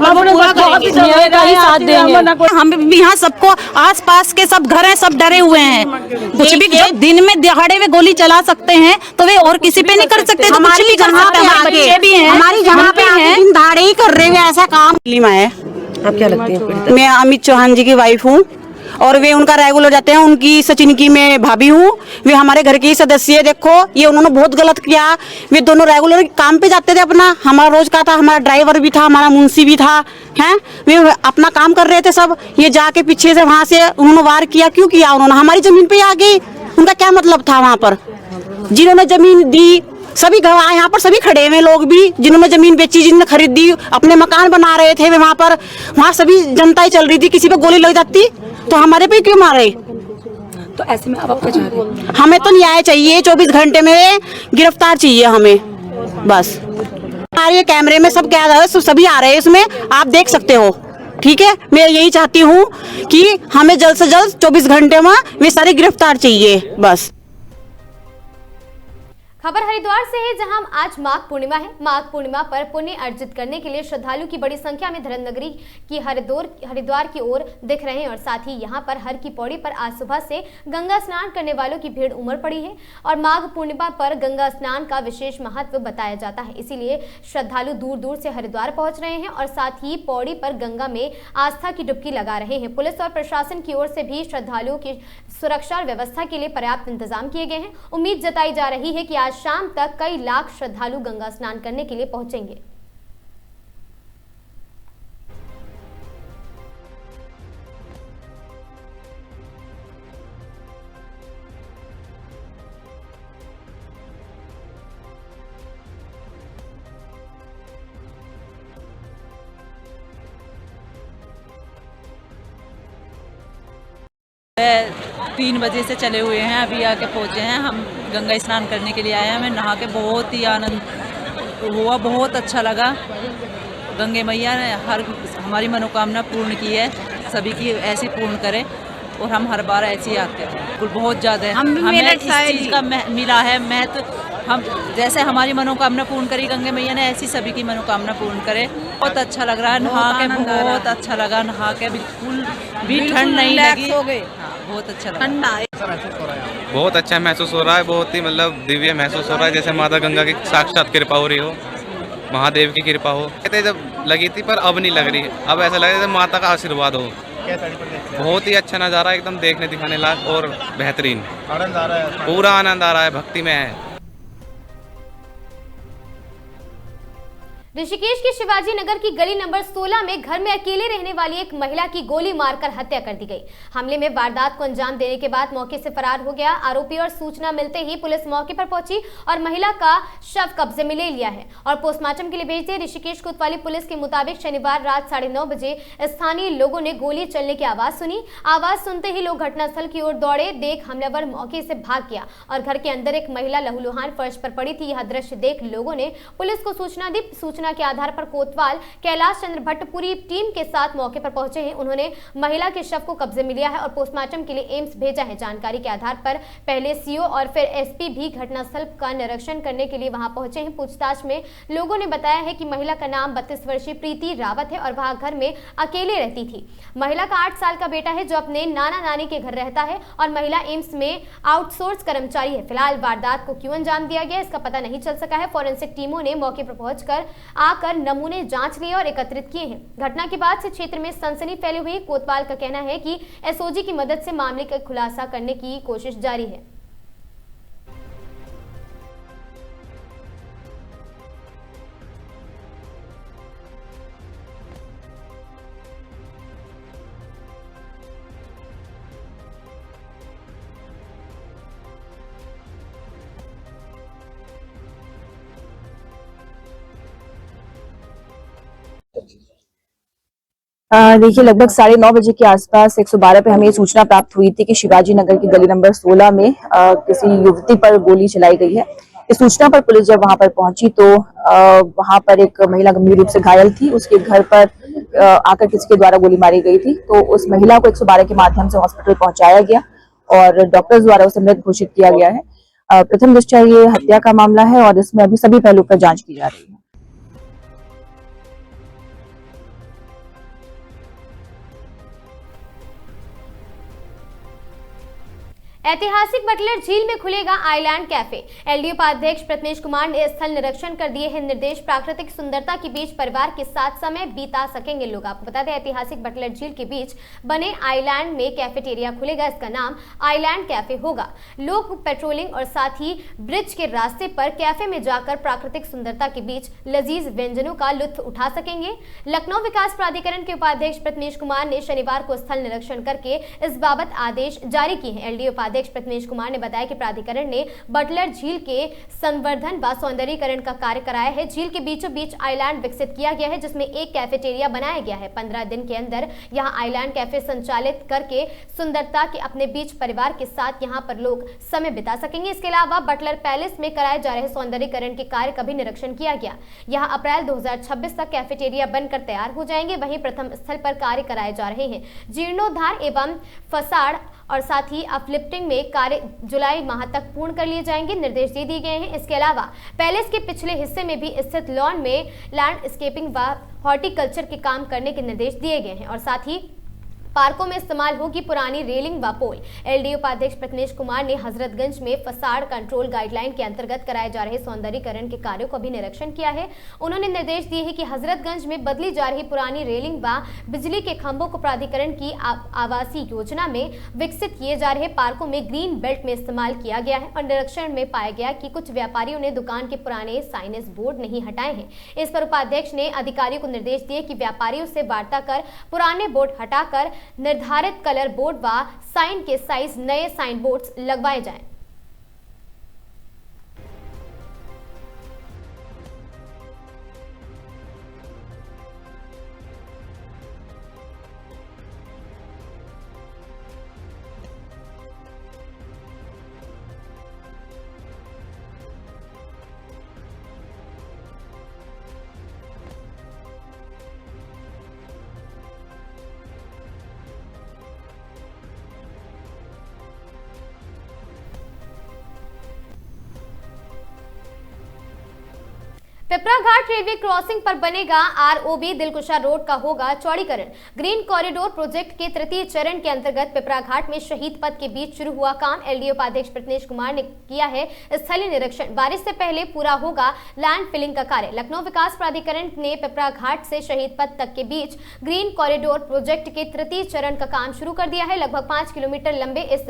हम भी यहाँ सबको आस पास के सब घर हैं, सब डरे हुए हैं। कुछ भी जो दिन में दिहाड़े में गोली चला सकते हैं तो वे और किसी पे नहीं कर सकते। तो कुछ भी कर सकते हैं। हमारे बच्चे भी हैं, हमारी जहाँ पे हैं धाड़े ही कर रहे हैं ऐसा काम। आप क्या लगती हैं? मैं अमित चौहान जी की वाइफ हूँ और वे उनका रेगुलर जाते हैं। उनकी सचिन की मैं भाभी हूँ। वे हमारे घर के सदस्य। देखो ये उन्होंने बहुत गलत किया। वे दोनों रेगुलर काम पे जाते थे अपना। हमारा रोज का था, हमारा ड्राइवर भी था, हमारा मुंशी भी था। हैं वे अपना काम कर रहे थे सब। ये जाके पीछे से वहाँ से उन्होंने वार किया। क्यों किया उन्होंने? हमारी जमीन पे आ गई। उनका क्या मतलब था? वहाँ पर जिन्होंने जमीन दी सभी गवाह यहाँ पर सभी खड़े हुए लोग भी, जिन्होंने जमीन बेची, जिन्होंने खरीदी, अपने मकान बना रहे थे वे वहाँ पर। वहाँ सभी जनता ही चल रही थी। किसी पे गोली लग जाती तो हमारे पे क्यों मारे? तो ऐसे में अब आप क्या चाह रहे हैं? हमें तो न्याय चाहिए। 24 घंटे में गिरफ्तार चाहिए हमें बस। ये कैमरे में सब क्या है, सभी आ रहे हैं इसमें, आप देख सकते हो। ठीक है, मैं यही चाहती हूँ कि हमें जल्द से जल्द 24 घंटे में वे सारे गिरफ्तार चाहिए बस। खबर हरिद्वार से है, जहां आज माघ पूर्णिमा है। माघ पूर्णिमा पर पुण्य अर्जित करने के लिए श्रद्धालु की बड़ी संख्या में धर्मनगरी की हरिद्वार की ओर दिख रहे हैं और साथ ही यहां पर हर की पौड़ी पर आज सुबह से गंगा स्नान करने वालों की भीड़ उमड़ पड़ी है। और माघ पूर्णिमा पर गंगा स्नान का विशेष महत्व बताया जाता है, इसीलिए श्रद्धालु दूर दूर से हरिद्वार पहुंच रहे हैं और साथ ही पौड़ी पर गंगा में आस्था की डुबकी लगा रहे हैं। पुलिस और प्रशासन की ओर से भी श्रद्धालुओं की सुरक्षा और व्यवस्था के लिए पर्याप्त इंतजाम किए गए हैं। उम्मीद जताई जा रही है कि आज शाम तक कई लाख श्रद्धालु गंगा स्नान करने के लिए पहुंचेंगे। तीन बजे से चले हुए हैं, अभी आके पहुँचे हैं। हम गंगा स्नान करने के लिए आए हैं। हमें नहा के बहुत ही आनंद हुआ, बहुत अच्छा लगा। गंगे मैया ने हमारी मनोकामना पूर्ण की है, सभी की ऐसी पूर्ण करे और हम हर बार ऐसे ही आते हैं। बिल्कुल बहुत ज़्यादा हमें इस चीज़ का मिला है महत्व। हम जैसे हमारी मनोकामना पूर्ण करी गंगे मैया ने, ऐसी सभी की मनोकामना पूर्ण करे। बहुत अच्छा लग रहा है नहा के, बहुत अच्छा लगा नहा के। बिल्कुल भी ठंड नहीं लगी, बहुत अच्छा लगा। बहुत अच्छा महसूस हो रहा है, बहुत ही मतलब दिव्य महसूस हो रहा है, जैसे माता गंगा की साक्षात कृपा हो रही हो, महादेव की कृपा हो। कहते जब लगी थी पर अब नहीं लग रही, अब ऐसा लग रहा है माता का आशीर्वाद हो। बहुत ही अच्छा नज़ारा, एकदम देखने दिखाने लायक और बेहतरीन। आनंद आ रहा है, पूरा आनंद आ रहा है, भक्ति में है। ऋषिकेश के शिवाजी नगर की गली नंबर 16 में घर में अकेले रहने वाली एक महिला की गोली मारकर हत्या कर दी गई। हमले में वारदात को अंजाम देने के बाद मौके से फरार हो गया आरोपी और सूचना मिलते ही पुलिस मौके पर पहुंची और महिला का शव कब्जे में ले लिया है और पोस्टमार्टम के लिए भेज दिया। ऋषिकेश कोतवाली पुलिस के मुताबिक शनिवार रात 9:30 बजे स्थानीय लोगों ने गोली चलने की आवाज सुनी। आवाज सुनते ही लोग घटनास्थल की ओर दौड़े। देख हमलावर मौके से भाग गया और घर के अंदर एक महिला लहूलुहान फर्श पर पड़ी थी। यह दृश्य देख लोगों ने पुलिस को सूचना दी। सूचना के आधार पर कोतवाल कैलाश चंद्र भट्ट पूरी टीम के साथ मौके पर पहुंचे हैं। उन्होंने महिला के शव को कब्जे में लिया है और पोस्टमार्टम के लिए एम्स भेजा है। जानकारी के आधार पर पहले सीओ और फिर एसपी भी घटनास्थल का निरीक्षण करने के लिए वहां पहुंचे हैं। पूछताछ में लोगों ने बताया है कि महिला का नाम 32 वर्षीय प्रीति रावत है और वह घर में अकेले रहती थी। महिला का 8 साल का बेटा है जो अपने नाना नानी के घर रहता है और महिला एम्स में आउटसोर्स कर्मचारी है। फिलहाल वारदात को क्यों अंजाम दिया गया इसका पता नहीं चल सका है। फॉरेंसिक टीमों ने मौके पर पहुंचकर आकर नमूने जांच लिए और एकत्रित किए हैं। घटना के बाद से क्षेत्र में सनसनी फैली हुई। कोतवाल का कहना है कि एसओजी की मदद से मामले का खुलासा करने की कोशिश जारी है। देखिए लगभग 9:30 बजे के आसपास 112 पे हमें ये सूचना प्राप्त हुई थी कि शिवाजी नगर की गली नंबर 16 में किसी युवती पर गोली चलाई गई है। इस सूचना पर पुलिस जब वहां पर पहुंची तो वहां पर एक महिला गंभीर रूप से घायल थी। उसके घर पर आकर किसी के द्वारा गोली मारी गई थी, तो उस महिला को 112 के माध्यम से हॉस्पिटल पहुंचाया गया और डॉक्टर्स द्वारा उसे मृत घोषित किया गया है। प्रथम दृष्टया ये हत्या का मामला है और इसमें अभी सभी पहलू पर जांच की जा रही है। ऐतिहासिक बटलर झील में खुलेगा आइलैंड कैफे। एलडीओ उपाध्यक्ष प्रथमेश कुमार ने स्थल निरीक्षण कर दिए हैं निर्देश। प्राकृतिक सुंदरता के बीच परिवार के साथ समय बिता सकेंगे लोग। आपको बता दें ऐतिहासिक बटलर झील के बीच बने आइलैंड में कैफेटेरिया खुलेगा। इसका नाम आइलैंड कैफे होगा। लोग पेट्रोलिंग और साथ ही ब्रिज के रास्ते पर कैफे में जाकर प्राकृतिक सुंदरता के बीच लजीज व्यंजनों का लुत्फ उठा सकेंगे। लखनऊ विकास प्राधिकरण के उपाध्यक्ष प्रथमेश कुमार ने शनिवार को स्थल निरीक्षण करके इस बाबत आदेश जारी किए हैं। एलडीओ अध्यक्ष प्रथमेश कुमार ने बताया कि प्राधिकरण ने बटलर झील के संवर्धन व सौंदर्यीकरण का कार्य कराया है। झील के बीचों बीच आइलैंड विकसित किया गया है जिसमें एक कैफेटेरिया बनाया गया है। 15 दिन के अंदर यहां आइलैंड कैफे संचालित करके सुंदरता के अपने बीच परिवार के साथ यहां पर लोग समय बिता सकेंगे। इसके अलावा बटलर पैलेस में कराए जा रहे सौंदर्यीकरण के कार्य का भी निरीक्षण किया गया। यहां अप्रैल 2026 तक कैफेटेरिया बनकर तैयार हो जाएंगे। वहीं प्रथम स्थल पर कार्य कराए जा रहे हैं। जीर्णोद्धार एवं फसाड और साथ ही अपलिफ्टिंग में कार्य जुलाई माह तक पूर्ण कर लिए जाएंगे, निर्देश दे दिए गए हैं। इसके अलावा पैलेस के पिछले हिस्से में भी स्थित लॉन में लैंडस्केपिंग व हॉर्टिकल्चर के काम करने के निर्देश दिए गए हैं और साथ ही पार्कों में इस्तेमाल होगी पुरानी रेलिंग व पोल। एलडीओ उपाध्यक्ष प्रथमेश कुमार ने हजरतगंज में फसाड कंट्रोल गाइडलाइन के अंतर्गत कराए जा रहे सौंदर्यीकरण के कार्यों को भी निरीक्षण किया है। उन्होंने निर्देश दिए हैं कि हजरतगंज में बदली जा रही पुरानी रेलिंग व बिजली के खंभों को प्राधिकरण की आवासीय योजना में विकसित किए जा रहे पार्कों में ग्रीन बेल्ट में इस्तेमाल किया गया है और निरीक्षण में पाया गया कि कुछ व्यापारियों ने दुकान के पुराने साइनेज बोर्ड नहीं हटाए हैं। इस पर उपाध्यक्ष ने अधिकारियों को निर्देश दिए कि व्यापारियों से वार्ता कर पुराने बोर्ड हटाकर निर्धारित कलर बोर्ड व साइन के साइज नए साइन बोर्ड्स लगवाए जाएं। पिपरा घाट रेलवे क्रॉसिंग पर बनेगा आरओबी। दिलकुशा रोड का होगा चौड़ीकरण। ग्रीन कॉरिडोर प्रोजेक्ट के तृतीय चरण के अंतर्गत पिपरा घाट में शहीद पथ के बीच शुरू हुआ काम। एलडीओ उपाध्यक्ष प्रथमेश कुमार ने किया है स्थलीय निरीक्षण। बारिश से पहले पूरा होगा लैंड फिलिंग का कार्य। लखनऊ विकास प्राधिकरण ने पिपरा घाट से शहीद पथ तक के बीच ग्रीन कॉरिडोर प्रोजेक्ट के तृतीय चरण का काम शुरू कर दिया है। लगभग 5 किलोमीटर लंबे इस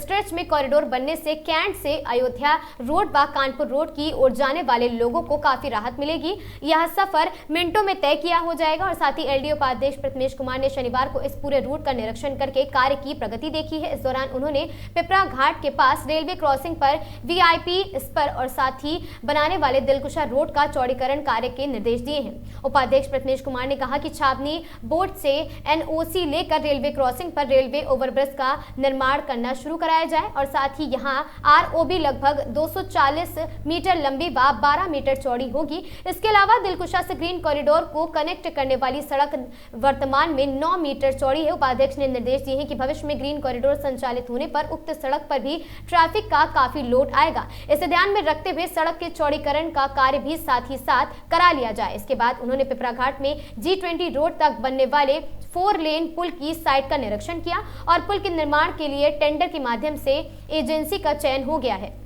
स्ट्रेच में कॉरिडोर बनने से कैंट से अयोध्या रोड व कानपुर रोड की ओर जाने वाले लोगों को काफी राहत मिलेगी। यह सफर मिनटों में तय किया हो जाएगा और साथ ही एलडीओ उपाध्यक्ष प्रथमेश कुमार ने शनिवार को इस पूरे रूट का निरीक्षण करके कार्य की प्रगति देखी है। इस दौरान उन्होंने पिपरा घाट के पास रेलवे क्रॉसिंग पर वीआईपी स्पर और साथ ही बनाने वाले दिलकुशा रोड का चौड़ीकरण कार्य के निर्देश दिए हैं। उपाध्यक्ष प्रथमेश कुमार ने कहा कि छावनी बोर्ड से एनओसी लेकर रेलवे क्रॉसिंग पर रेलवे ओवरब्रिज का निर्माण करना शुरू कराया जाए और साथ ही यहाँ आरओबी लगभग 240 मीटर लंबी व 12 मीटर चौड़ी होगी। इसके अलावा दिलकुशा से ग्रीन कॉरिडोर को कनेक्ट करने वाली सड़क वर्तमान में 9 मीटर चौड़ी है। उपाध्यक्ष ने निर्देश दिए हैं कि भविष्य में ग्रीन कॉरिडोर संचालित होने पर उक्त सड़क पर भी ट्रैफिक का काफी लोड आएगा। इसे ध्यान में रखते हुए सड़क के चौड़ीकरण का कार्य भी साथ ही साथ करा लिया जाए। इसके बाद उन्होंने पिपरा घाट में G20 रोड तक बनने वाले 4 लेन पुल की साइट का निरीक्षण किया और पुल के निर्माण के लिए टेंडर के माध्यम से एजेंसी का चयन हो गया है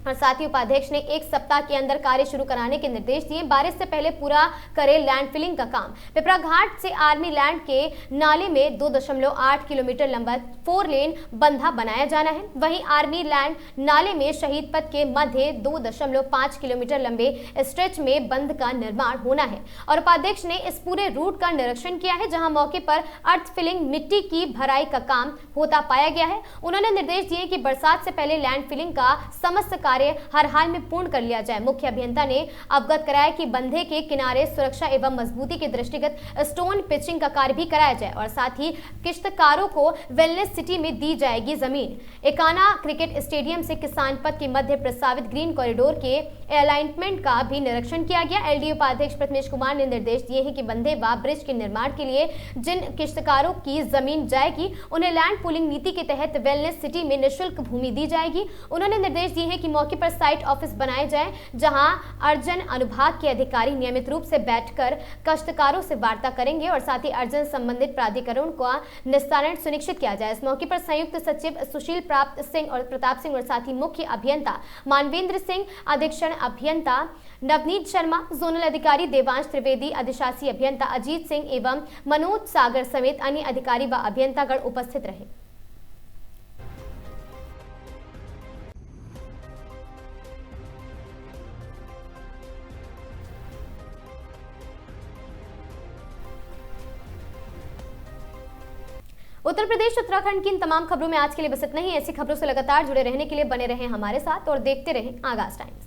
और साथ ही उपाध्यक्ष ने 1 सप्ताह के अंदर कार्य शुरू कराने के निर्देश दिए। बारिश से पहले पूरा करे लैंड फिलिंग का काम। पिपरा घाट से आर्मी लैंड के नाले में 2.8 किलोमीटर लंबा 4 लेन बंधा बनाया जाना है। वहीं आर्मी लैंड नाले में शहीद पथ के मध्य 2.5 किलोमीटर लंबे स्ट्रेच में बंध का निर्माण होना है और उपाध्यक्ष ने इस पूरे रूट का निरीक्षण किया है जहां मौके पर अर्थ फिलिंग मिट्टी की भराई का काम होता पाया गया है। उन्होंने निर्देश दिए कि बरसात से पहले लैंड फिलिंग का समस्त कार्य हर हाल में पूर्ण कर लिया जाए। मुख्य अभियंता ने अवगत कराया कि बंधे के किनारे सुरक्षा एवं मजबूती के दृष्टिगत स्टोन पिचिंग का कार्य भी कराया जाए और साथ ही किश्तकारों को वेलनेस सिटी में दी जाएगी जमीन। एकाना क्रिकेट स्टेडियम से किसान पथ के मध्य प्रस्तावित ग्रीन कॉरिडोर के अलाइनमेंट का भी निरीक्षण किया गया। एलडीओ उपाध्यक्ष प्रथमेश कुमार ने निर्देश दिए हैं कि बंधे व ब्रिज के निर्माण के लिए जिन किश्तकारों की जमीन जाएगी उन्हें लैंड पूलिंग नीति के तहत वेलनेस सिटी में निःशुल्क भूमि दी जाएगी। उन्होंने निर्देश दिए हैं कि मौके पर साइट ऑफिस बनाए जाए जहां अर्जन अनुभाग के अधिकारी नियमित रूप से बैठकर काश्तकारों से वार्ता करेंगे और साथ ही अर्जन संबंधित प्राधिकरण का निस्तारण सुनिश्चित किया जाए। इस मौके पर संयुक्त सचिव सुशील प्रताप सिंह और प्रताप सिंह और साथ ही मुख्य अभियंता मानवेंद्र सिंह, अधीक्षण अभियंता नवनीत शर्मा, जोनल अधिकारी देवांश त्रिवेदी, अधिशासी अभियंता अजीत सिंह एवं मनोज सागर समेत अन्य अधिकारी व अभियंतागण उपस्थित रहे। उत्तर प्रदेश उत्तराखंड की इन तमाम खबरों में आज के लिए बस इतना ही। ऐसी खबरों से लगातार जुड़े रहने के लिए बने रहें हमारे साथ और देखते रहें आगाज टाइम्स।